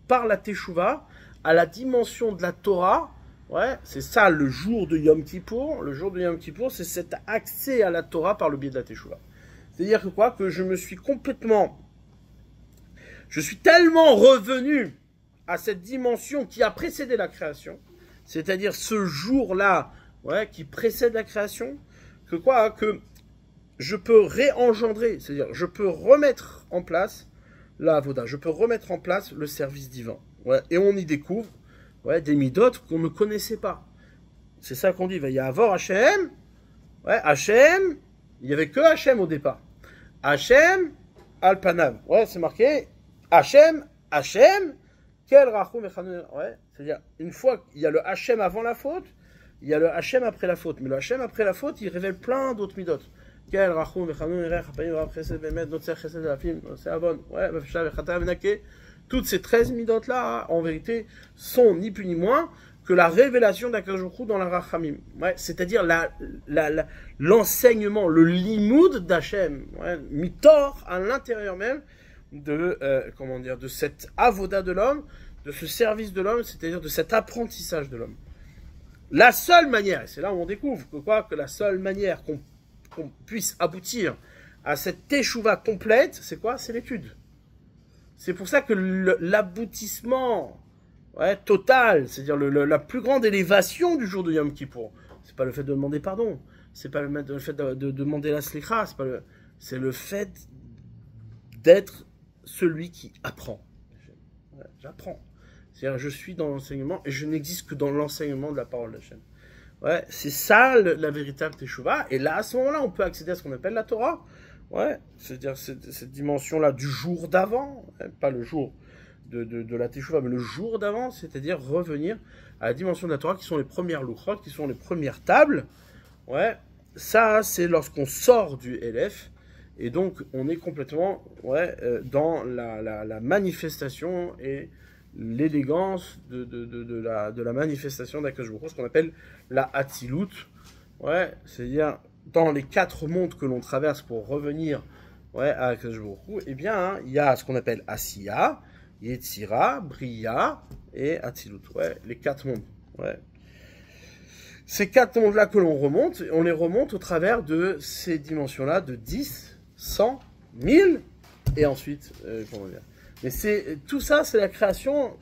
par la Teshuvah à la dimension de la Torah. Ouais, c'est ça le jour de Yom Kippour. Le jour de Yom Kippour, c'est cet accès à la Torah par le biais de la Teshuvah. C'est-à-dire que quoi? Que je suis tellement revenu à cette dimension qui a précédé la création. C'est-à-dire ce jour-là, ouais, qui précède la création, que quoi? Que je peux réengendrer, c'est-à-dire je peux remettre en place la avoda, je peux remettre en place le service divin. Ouais, et on y découvre, ouais, des midotes qu'on ne connaissait pas. C'est ça qu'on dit, il y a avoir Hachem, ouais, Hachem, il n'y avait que Hachem au départ. Hachem, Al-Panav, ouais, c'est marqué, Hachem, quel rachum echanun, ouais, c'est-à-dire, une fois qu'il y a le Hachem avant la faute, il y a le Hachem après la faute. Mais le Hachem après la faute, il révèle plein d'autres midot. Quel rachum, echanun, irech, apayim, rav, chesed, bemet, notzer, chesed, lafim, c'est avon, ouais, mefisha, vechata, venake, Toutes ces 13 midot-là, en vérité, sont ni plus ni moins que la révélation d'Akadosh Baruch Hu dans la Rachamim. Ouais, c'est-à-dire l'enseignement, le limoud d'Hachem, ouais, mitor à l'intérieur même de, de cette avoda de l'homme, de ce service de l'homme, c'est-à-dire de cet apprentissage de l'homme. La seule manière, et c'est là où on découvre que la seule manière qu'on puisse aboutir à cette teshuva complète, c'est quoi? C'est l'étude. C'est pour ça que l'aboutissement total, c'est-à-dire la plus grande élévation du jour de Yom Kippour, c'est pas le fait de demander pardon, c'est pas le fait de demander la slicha, c'est le fait d'être celui qui apprend. Ouais, j'apprends. C'est-à-dire, je suis dans l'enseignement et je n'existe que dans l'enseignement de la parole d'Hachem. Ouais, c'est ça la véritable teshuva. Et là, à ce moment-là, on peut accéder à ce qu'on appelle la Torah. Ouais, c'est-à-dire cette dimension-là du jour d'avant, pas le jour de la teshuva, mais le jour d'avant, c'est-à-dire revenir à la dimension de la Torah qui sont les premières louchot, qui sont les premières tables. Ouais, ça, c'est lorsqu'on sort du LF. Et donc, on est complètement dans la manifestation et l'élégance de la manifestation d'Akadosh Baruch Hu, ce qu'on appelle la Hatzilut. Ouais, c'est-à-dire, dans les 4 mondes que l'on traverse pour revenir à Akadosh Baruch Hu, eh bien, il y a ce qu'on appelle Asiya, Yetzira, Bria et Hatzilut. Ouais, les 4 mondes. Ouais. Ces 4 mondes-là que l'on remonte, on les remonte au travers de ces dimensions-là de 10, 100, 1000, et ensuite, comment dire. Mais tout ça, c'est la création,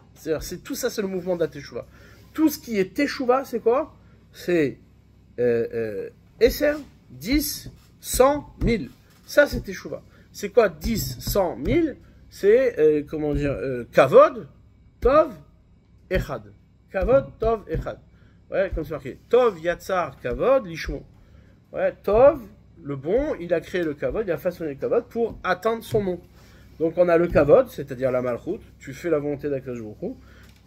tout ça, c'est le mouvement de la Teshuva. Tout ce qui est Teshuva, c'est quoi? C'est Esser, 10, 100, 1000. Ça, c'est Teshuva. C'est quoi 10, 100, 1000? C'est, Kavod, Tov, Echad. Kavod, Tov, Echad. Ouais, comme c'est marqué. Tov, Yatzar, Kavod, Lishmo. Ouais, Tov, le bon, il a créé le Kavod, il a façonné le Kavod pour atteindre son nom. Donc on a le Kavod, c'est-à-dire la Malchut, tu fais la volonté d'Akadosh Baruch Hu,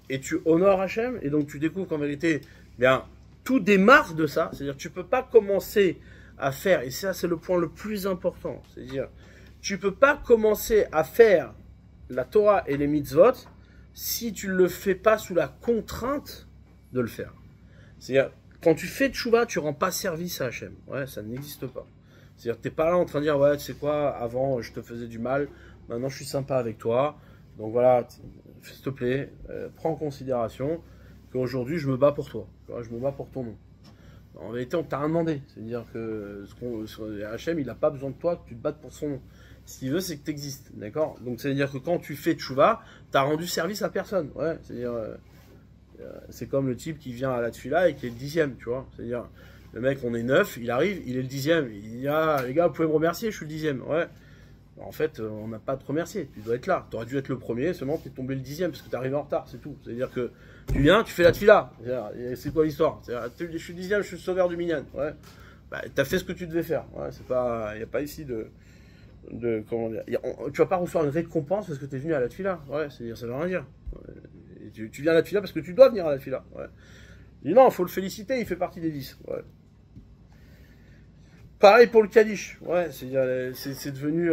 et tu honores Hachem, et donc tu découvres qu'en vérité, bien, tout démarre de ça, c'est-à-dire tu peux pas commencer à faire, et ça c'est le point le plus important, c'est-à-dire tu peux pas commencer à faire la Torah et les mitzvot si tu ne le fais pas sous la contrainte de le faire. C'est-à-dire, quand tu fais tchouva, tu rends pas service à Hachem. Ouais, ça n'existe pas. C'est-à-dire, t'es pas là en train de dire, ouais, tu sais quoi, avant, je te faisais du mal, maintenant, je suis sympa avec toi. Donc voilà, s'il te plaît, prends en considération qu'aujourd'hui, je me bats pour toi. Je me bats pour ton nom. En vérité, on t'a rien demandé. C'est-à-dire que Hachem, il n'a pas besoin de toi que tu te battes pour son nom. Ce qu'il veut, c'est que tu existes. D'accord? Donc, ça veut dire que quand tu fais tchouva, tu as rendu service à personne. Ouais, c'est-à-dire... c'est comme le type qui vient à la tefila et qui est le 10e, tu vois. C'est-à-dire, le mec, on est 9, il arrive, il est le 10e. Il dit, ah, les gars, vous pouvez me remercier, je suis le 10e. Ouais. En fait, on n'a pas à te remercier, tu dois être là. Tu aurais dû être le premier, seulement tu es tombé le 10e parce que tu arrives en retard, c'est tout. C'est-à-dire que tu viens, tu fais la tefila. C'est quoi l'histoire? Je suis le 10e, je suis le sauveur du minyan. Ouais. Bah, tu as fait ce que tu devais faire. Ouais, c'est pas, il n'y a pas ici comment dire, tu vas pas recevoir une récompense parce que tu es venu à la tefila. Ouais, c'est-à-dire, ça veut rien dire. Ouais. Tu viens à la tefila parce que tu dois venir à la tefila. Ouais. Il dit non, il faut le féliciter, il fait partie des 10. Ouais. Pareil pour le Kaddish. Ouais, c'est devenu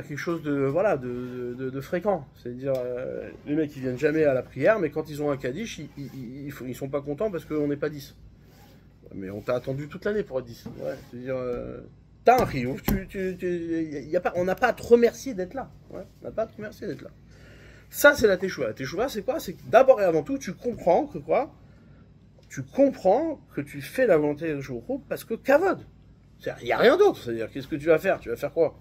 quelque chose de fréquent. C'est-à-dire les mecs ils viennent jamais à la prière, mais quand ils ont un Kaddish, ils sont pas contents parce qu'on n'est pas 10. Mais on t'a attendu toute l'année pour être 10. Ouais, c'est-à-dire t'as un riouf, on n'a pas à te remercier d'être là. Ouais, on n'a pas à te remercier d'être là. Ça, c'est la teshuva. La teshuva, c'est quoi? C'est que d'abord et avant tout, tu comprends que quoi? Tu comprends que tu fais la volonté de Baruch Hu parce que kavod. Il n'y a rien d'autre. C'est-à-dire, qu'est-ce que tu vas faire? Tu vas faire quoi?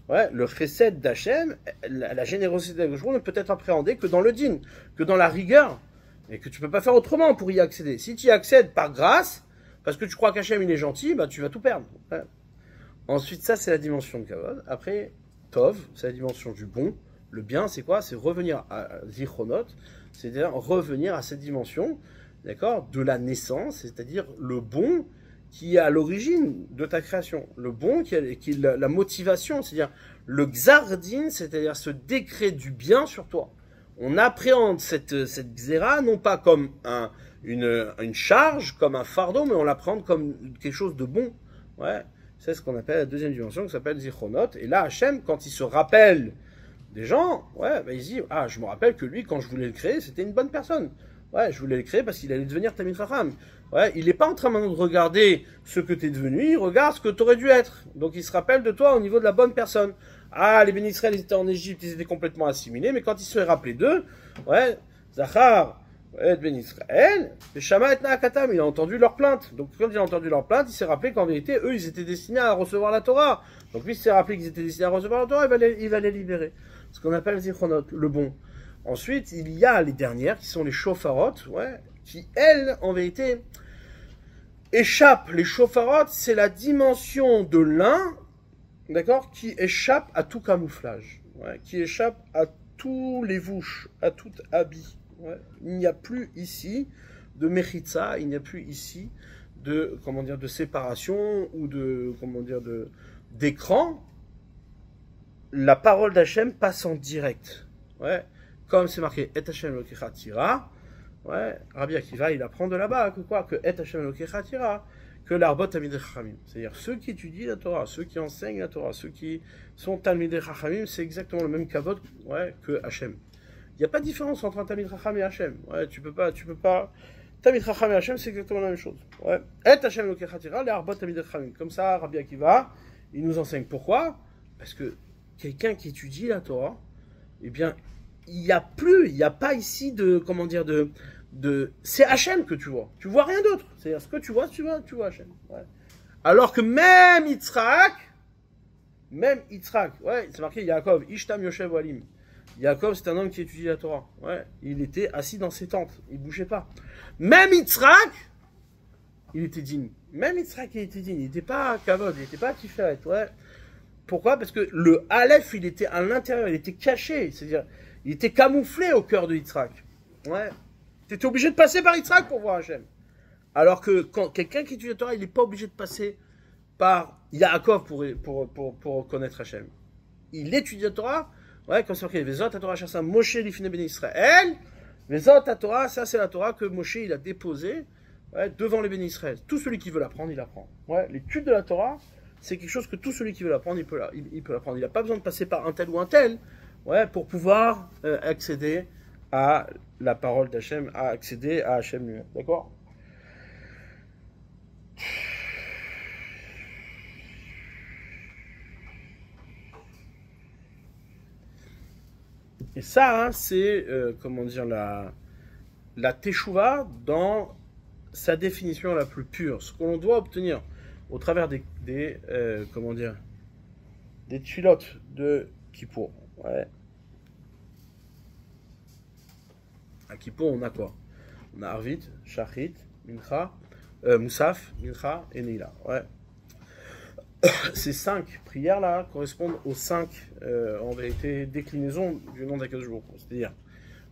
Ouais, le chesed d'Hachem, la générosité de Baruch Hu ne peut être appréhendée que dans le din, que dans la rigueur, et que tu peux pas faire autrement pour y accéder. Si tu y accèdes par grâce, parce que tu crois qu'Hachem il est gentil, bah tu vas tout perdre. Ouais. Ensuite, ça c'est la dimension de kavod. Après, tov, c'est la dimension du bon. Le bien, c'est quoi? C'est revenir à Zichronot, c'est-à-dire revenir à cette dimension, d'accord, de la naissance, c'est-à-dire le bon qui est à l'origine de ta création, le bon qui est la motivation, c'est-à-dire le xardin, c'est-à-dire ce décret du bien sur toi. On appréhende cette xéra non pas comme une charge, comme un fardeau, mais on l'appréhende comme quelque chose de bon. Ouais, c'est ce qu'on appelle la deuxième dimension, qui s'appelle Zichronot. Et là, Hachem, quand il se rappelle des gens, ouais, bah, ils disent, ah, je me rappelle que lui, quand je voulais le créer, c'était une bonne personne. Ouais, je voulais le créer parce qu'il allait devenir Talmid Chacham. Ouais, il n'est pas en train maintenant de regarder ce que tu es devenu, il regarde ce que tu aurais dû être. Donc il se rappelle de toi au niveau de la bonne personne. Ah, les bénis Israël, ils étaient en Égypte, ils étaient complètement assimilés, mais quand il se rappelé d'eux, ouais, Zachar, ouais, Ben Israël, et Shama et Naakatam, il a entendu leur plainte. Donc quand il a entendu leur plainte, il s'est rappelé qu'en vérité, eux, ils étaient destinés à recevoir la Torah. Donc lui, il s'est rappelé qu'ils étaient destinés à recevoir la Torah, il va les libérer. Ce qu'on appelle Zichronot, le bon. Ensuite, il y a les dernières, qui sont les Shofarot, ouais, qui, elles, en vérité, échappent. Les Shofarot, c'est la dimension de l'un, d'accord, qui échappe à tout camouflage, ouais, qui échappe à tous les vouches, à tout habit. Ouais. Il n'y a plus ici de mechitza, il n'y a plus ici de, comment dire, de séparation ou de, comment dire, d'écran. La parole d'Hachem passe en direct. Ouais. Comme c'est marqué Et Hashem Elokecha Tira, ouais, Rabbi Akiva, il apprend de là-bas que quoi, que Et Hashem Elokecha Tira, que l'arbot Talmidei Chachamim. C'est-à-dire ceux qui étudient la Torah, ceux qui enseignent la Torah, ceux qui sont Talmidei Chachamim, c'est exactement le même kavod, ouais, que Hashem. Il n'y a pas de différence entre un Talmid Chacham et Hashem. Ouais, tu peux pas. Talmid Chacham et Hashem, c'est exactement la même chose. Ouais. Et Hashem Elokecha Tira, l'arbot Talmidei Chachamim. Comme ça, Rabbi Akiva, il nous enseigne. Pourquoi? Parce que quelqu'un qui étudie la Torah, eh bien, il n'y a pas ici de, comment dire, c'est Hachem que tu vois rien d'autre, c'est-à-dire ce que tu vois Hachem, ouais. Alors que même Yitzhak, ouais, c'est marqué Yaakov, Ishtam Yoshev Walim, Yaakov c'est un homme qui étudie la Torah, ouais, il était assis dans ses tentes, il bougeait pas, même Yitzhak, il était digne, il n'était pas kavod, il n'était pas tiferet, ouais. Pourquoi? Parce que le Aleph, il était à l'intérieur, il était caché, c'est-à-dire, il était camouflé au cœur de Yitzhak. Ouais. Tu étais obligé de passer par Yitzhak pour voir Hachem. Alors que quand quelqu'un qui étudie la Torah, il n'est pas obligé de passer par Yaakov pour connaître Hachem. Il étudie la Torah, ouais, comme c'est marqué, Vezot Torah Shasa Moshe Lifnei Bnei Israël. Vezot Torah, ça c'est la Torah que Moshe il a déposée, ouais, devant les Bénis Israël. Tout celui qui veut l'apprendre, il apprend. Ouais, l'étude de la Torah, c'est quelque chose que tout celui qui veut l'apprendre, il peut l'apprendre. Il n'a pas besoin de passer par un tel ou un tel, ouais, pour pouvoir accéder à la parole d'Hachem, à accéder à Hachem lui-même. D'accord? Et ça, hein, c'est, comment dire, la teshuva dans sa définition la plus pure. Ce que l'on doit obtenir au travers comment dire, des tfilotes de Kippour. Ouais. À Kippour, on a quoi? On a Arvit, Shachrit, Mincha, Moussaf, Mincha et Neila. Ouais. Ces 5 prières-là correspondent aux 5, en vérité, déclinaisons du nom d'Akadosh Baruch Hu. C'est-à-dire,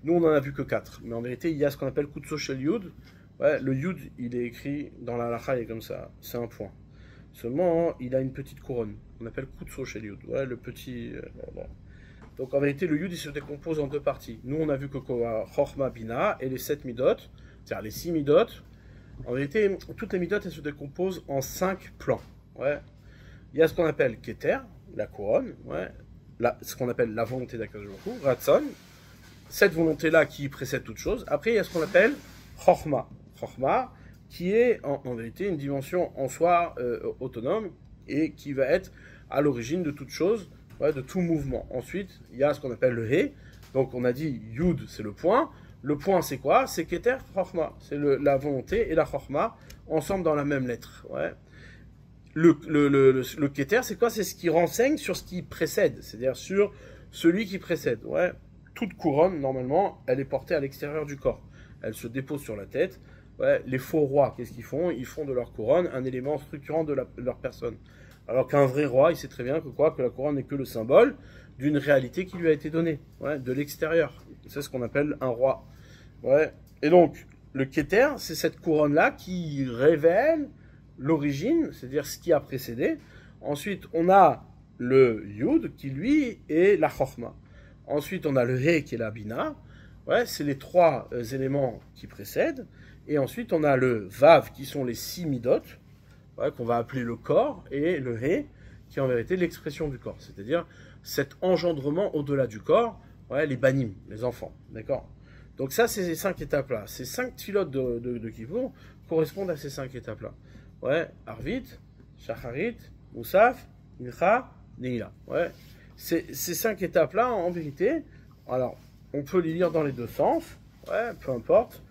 nous, on n'en a vu que 4. Mais en vérité, il y a ce qu'on appelle Kutso Shel Yud. Ouais, le Yud, il est écrit dans la halakha, il est comme ça. C'est un point. Seulement, hein, il a une petite couronne. On appelle Kutso Shel Yud. Ouais, le petit... Donc en vérité, le Yud, il se décompose en 2 parties. Nous, on a vu que Chochma Bina et les 7 midot, c'est-à-dire les 6 midot. En vérité, toutes les midot, elles se décomposent en 5 plans. Ouais. Il y a ce qu'on appelle Keter, la couronne, ouais. Ce qu'on appelle la volonté d'Akadosh Baruch Hu, Ratson, cette volonté-là qui précède toute chose. Après, il y a ce qu'on appelle Chochma. Chochma, qui est en vérité une dimension en soi autonome et qui va être à l'origine de toute chose, ouais, de tout mouvement. Ensuite, il y a ce qu'on appelle le He. Donc, on a dit Yud, c'est le point. Le point, c'est quoi? C'est Keter, Chochma. C'est la volonté et la Chochma ensemble dans la même lettre. Ouais. Le Keter, c'est quoi? C'est ce qui renseigne sur ce qui précède, c'est-à-dire sur celui qui précède. Ouais. Toute couronne, normalement, elle est portée à l'extérieur du corps. Elle se dépose sur la tête. Ouais. Les faux rois, qu'est-ce qu'ils font? Ils font de leur couronne un élément structurant de leur personne. Alors qu'un vrai roi, il sait très bien que la couronne n'est que le symbole d'une réalité qui lui a été donnée, ouais, de l'extérieur. C'est ce qu'on appelle un roi. Ouais. Et donc, le Keter, c'est cette couronne-là qui révèle l'origine, c'est-à-dire ce qui a précédé. Ensuite, on a le Yud, qui lui est la Chochma. Ensuite, on a le He, qui est la Bina. Ouais, c'est les 3 éléments qui précèdent. Et ensuite, on a le Vav, qui sont les 6 midot, ouais, qu'on va appeler le corps, et le He, qui est en vérité l'expression du corps. C'est-à-dire, cet engendrement au-delà du corps, ouais, les banim, les enfants, d'accord. Donc ça, c'est ces 5 étapes-là. Ces 5 tfilotes de Kippour correspondent à ces 5 étapes-là. Ouais, Arvit, Shacharit, Moussaf, Mincha, Neila. Ouais, ces 5 étapes-là, en vérité, alors, on peut les lire dans les deux sens, ouais, peu importe.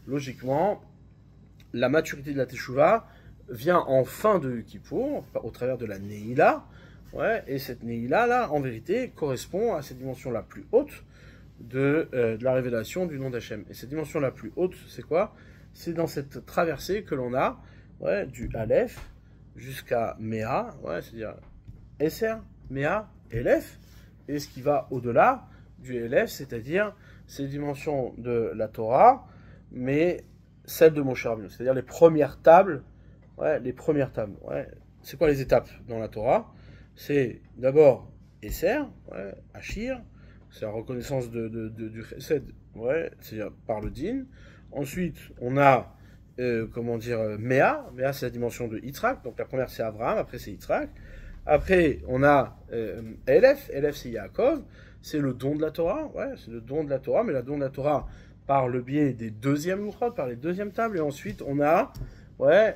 Logiquement, la maturité de la Teshuvah vient en fin de Kippour, au travers de la Neila, ouais, et cette Neila, là, en vérité, correspond à cette dimension la plus haute de la révélation du nom d'Hachem. Et cette dimension la plus haute, c'est quoi? C'est dans cette traversée que l'on a, ouais, du Aleph jusqu'à Mea, ouais, c'est-à-dire Esser, Mea, Elef, et ce qui va au-delà du Elef, c'est-à-dire ces dimensions de la Torah, mais celles de Moshe Rabbeinu, c'est-à-dire les premières tables, ouais, les premières tables, ouais. C'est quoi les étapes dans la Torah? C'est d'abord Esser, ouais, Achir, c'est la reconnaissance du Chesed, ouais, c'est-à-dire par le Din. Ensuite, on a, comment dire, Mea, Mea c'est la dimension de Yitzhak, donc la première c'est Abraham, après c'est Yitzhak. Après, on a Elef, Elef c'est Yaakov, c'est le don de la Torah, ouais, c'est le don de la Torah, mais le don de la Torah par le biais des deuxièmes Luchot, par les deuxièmes tables, et ensuite on a, ouais,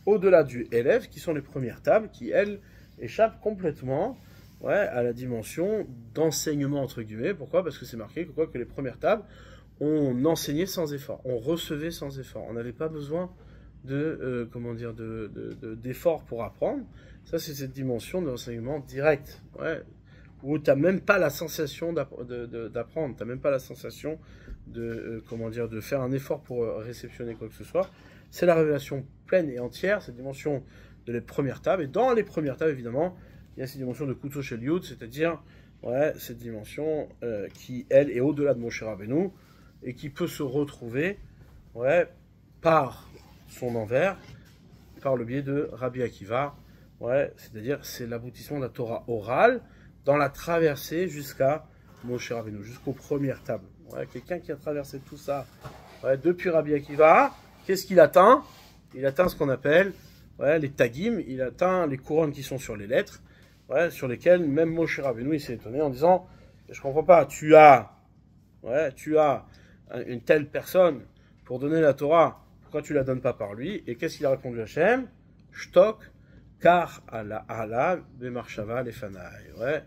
au-delà du Elef, qui sont les premières tables, qui elles échappent complètement, ouais, à la dimension d'enseignement entre guillemets. Pourquoi? Parce que c'est marqué que les premières tables, on enseignait sans effort, on recevait sans effort, on n'avait pas besoin de comment dire d'effort pour apprendre. Ça c'est cette dimension d'enseignement direct, ouais, où tu n'as même pas la sensation d'apprendre, tu n'as même pas la sensation de comment dire de faire un effort pour réceptionner quoi que ce soit. C'est la révélation pleine et entière, cette dimension de les premières tables. Et dans les premières tables, évidemment, il y a cette dimension de Kutso Shel Yud, c'est-à-dire, ouais, cette dimension qui, elle, est au-delà de Moshe Rabbeinu et qui peut se retrouver, ouais, par son envers, par le biais de Rabbi Akiva, ouais, c'est-à-dire, c'est l'aboutissement de la Torah orale dans la traversée jusqu'à Moshe Rabbeinu, jusqu'aux premières tables. Ouais, quelqu'un qui a traversé tout ça, ouais, depuis Rabbi Akiva, qu'est-ce qu'il atteint? Il atteint ce qu'on appelle, ouais, les tagim, il atteint les couronnes qui sont sur les lettres, ouais, sur lesquelles même Moshe Rabbeinu il s'est étonné en disant, je comprends pas, tu as une telle personne pour donner la Torah, pourquoi tu la donnes pas par lui? Et qu'est-ce qu'il a répondu à Hachem? Shtok, car ala bemarshava lefanaï. Ouais,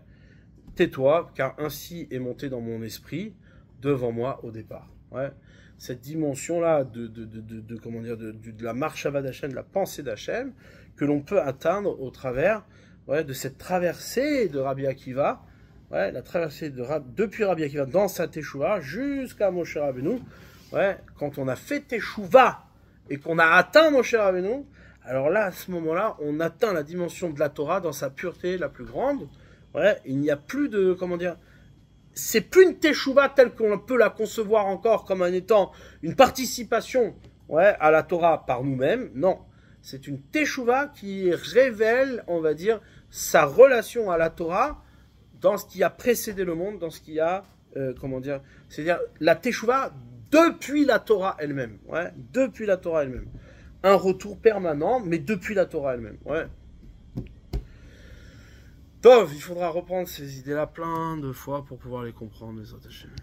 tais-toi, car ainsi est monté dans mon esprit devant moi au départ. Ouais, cette dimension-là comment dire, de la marshava d'Hachem, de la pensée d'Hachem, que l'on peut atteindre au travers, ouais, de cette traversée de Rabbi Akiva, ouais, la traversée depuis Rabbi Akiva dans sa Teshuvah jusqu'à Moshe Rabbeinu. Ouais, quand on a fait Teshuvah et qu'on a atteint Moshe Rabbeinu, alors là, à ce moment-là, on atteint la dimension de la Torah dans sa pureté la plus grande. Ouais, il n'y a plus de, comment dire, c'est plus une Teshuvah telle qu'on peut la concevoir encore comme en étant une participation, ouais, à la Torah par nous-mêmes. Non, c'est une Teshuvah qui révèle, on va dire, sa relation à la Torah dans ce qui a précédé le monde, dans ce qui a, comment dire, c'est-à-dire la Teshuvah depuis la Torah elle-même, ouais, depuis la Torah elle-même. Un retour permanent, mais depuis la Torah elle-même, ouais. Tov, il faudra reprendre ces idées-là plein de fois pour pouvoir les comprendre, les autres.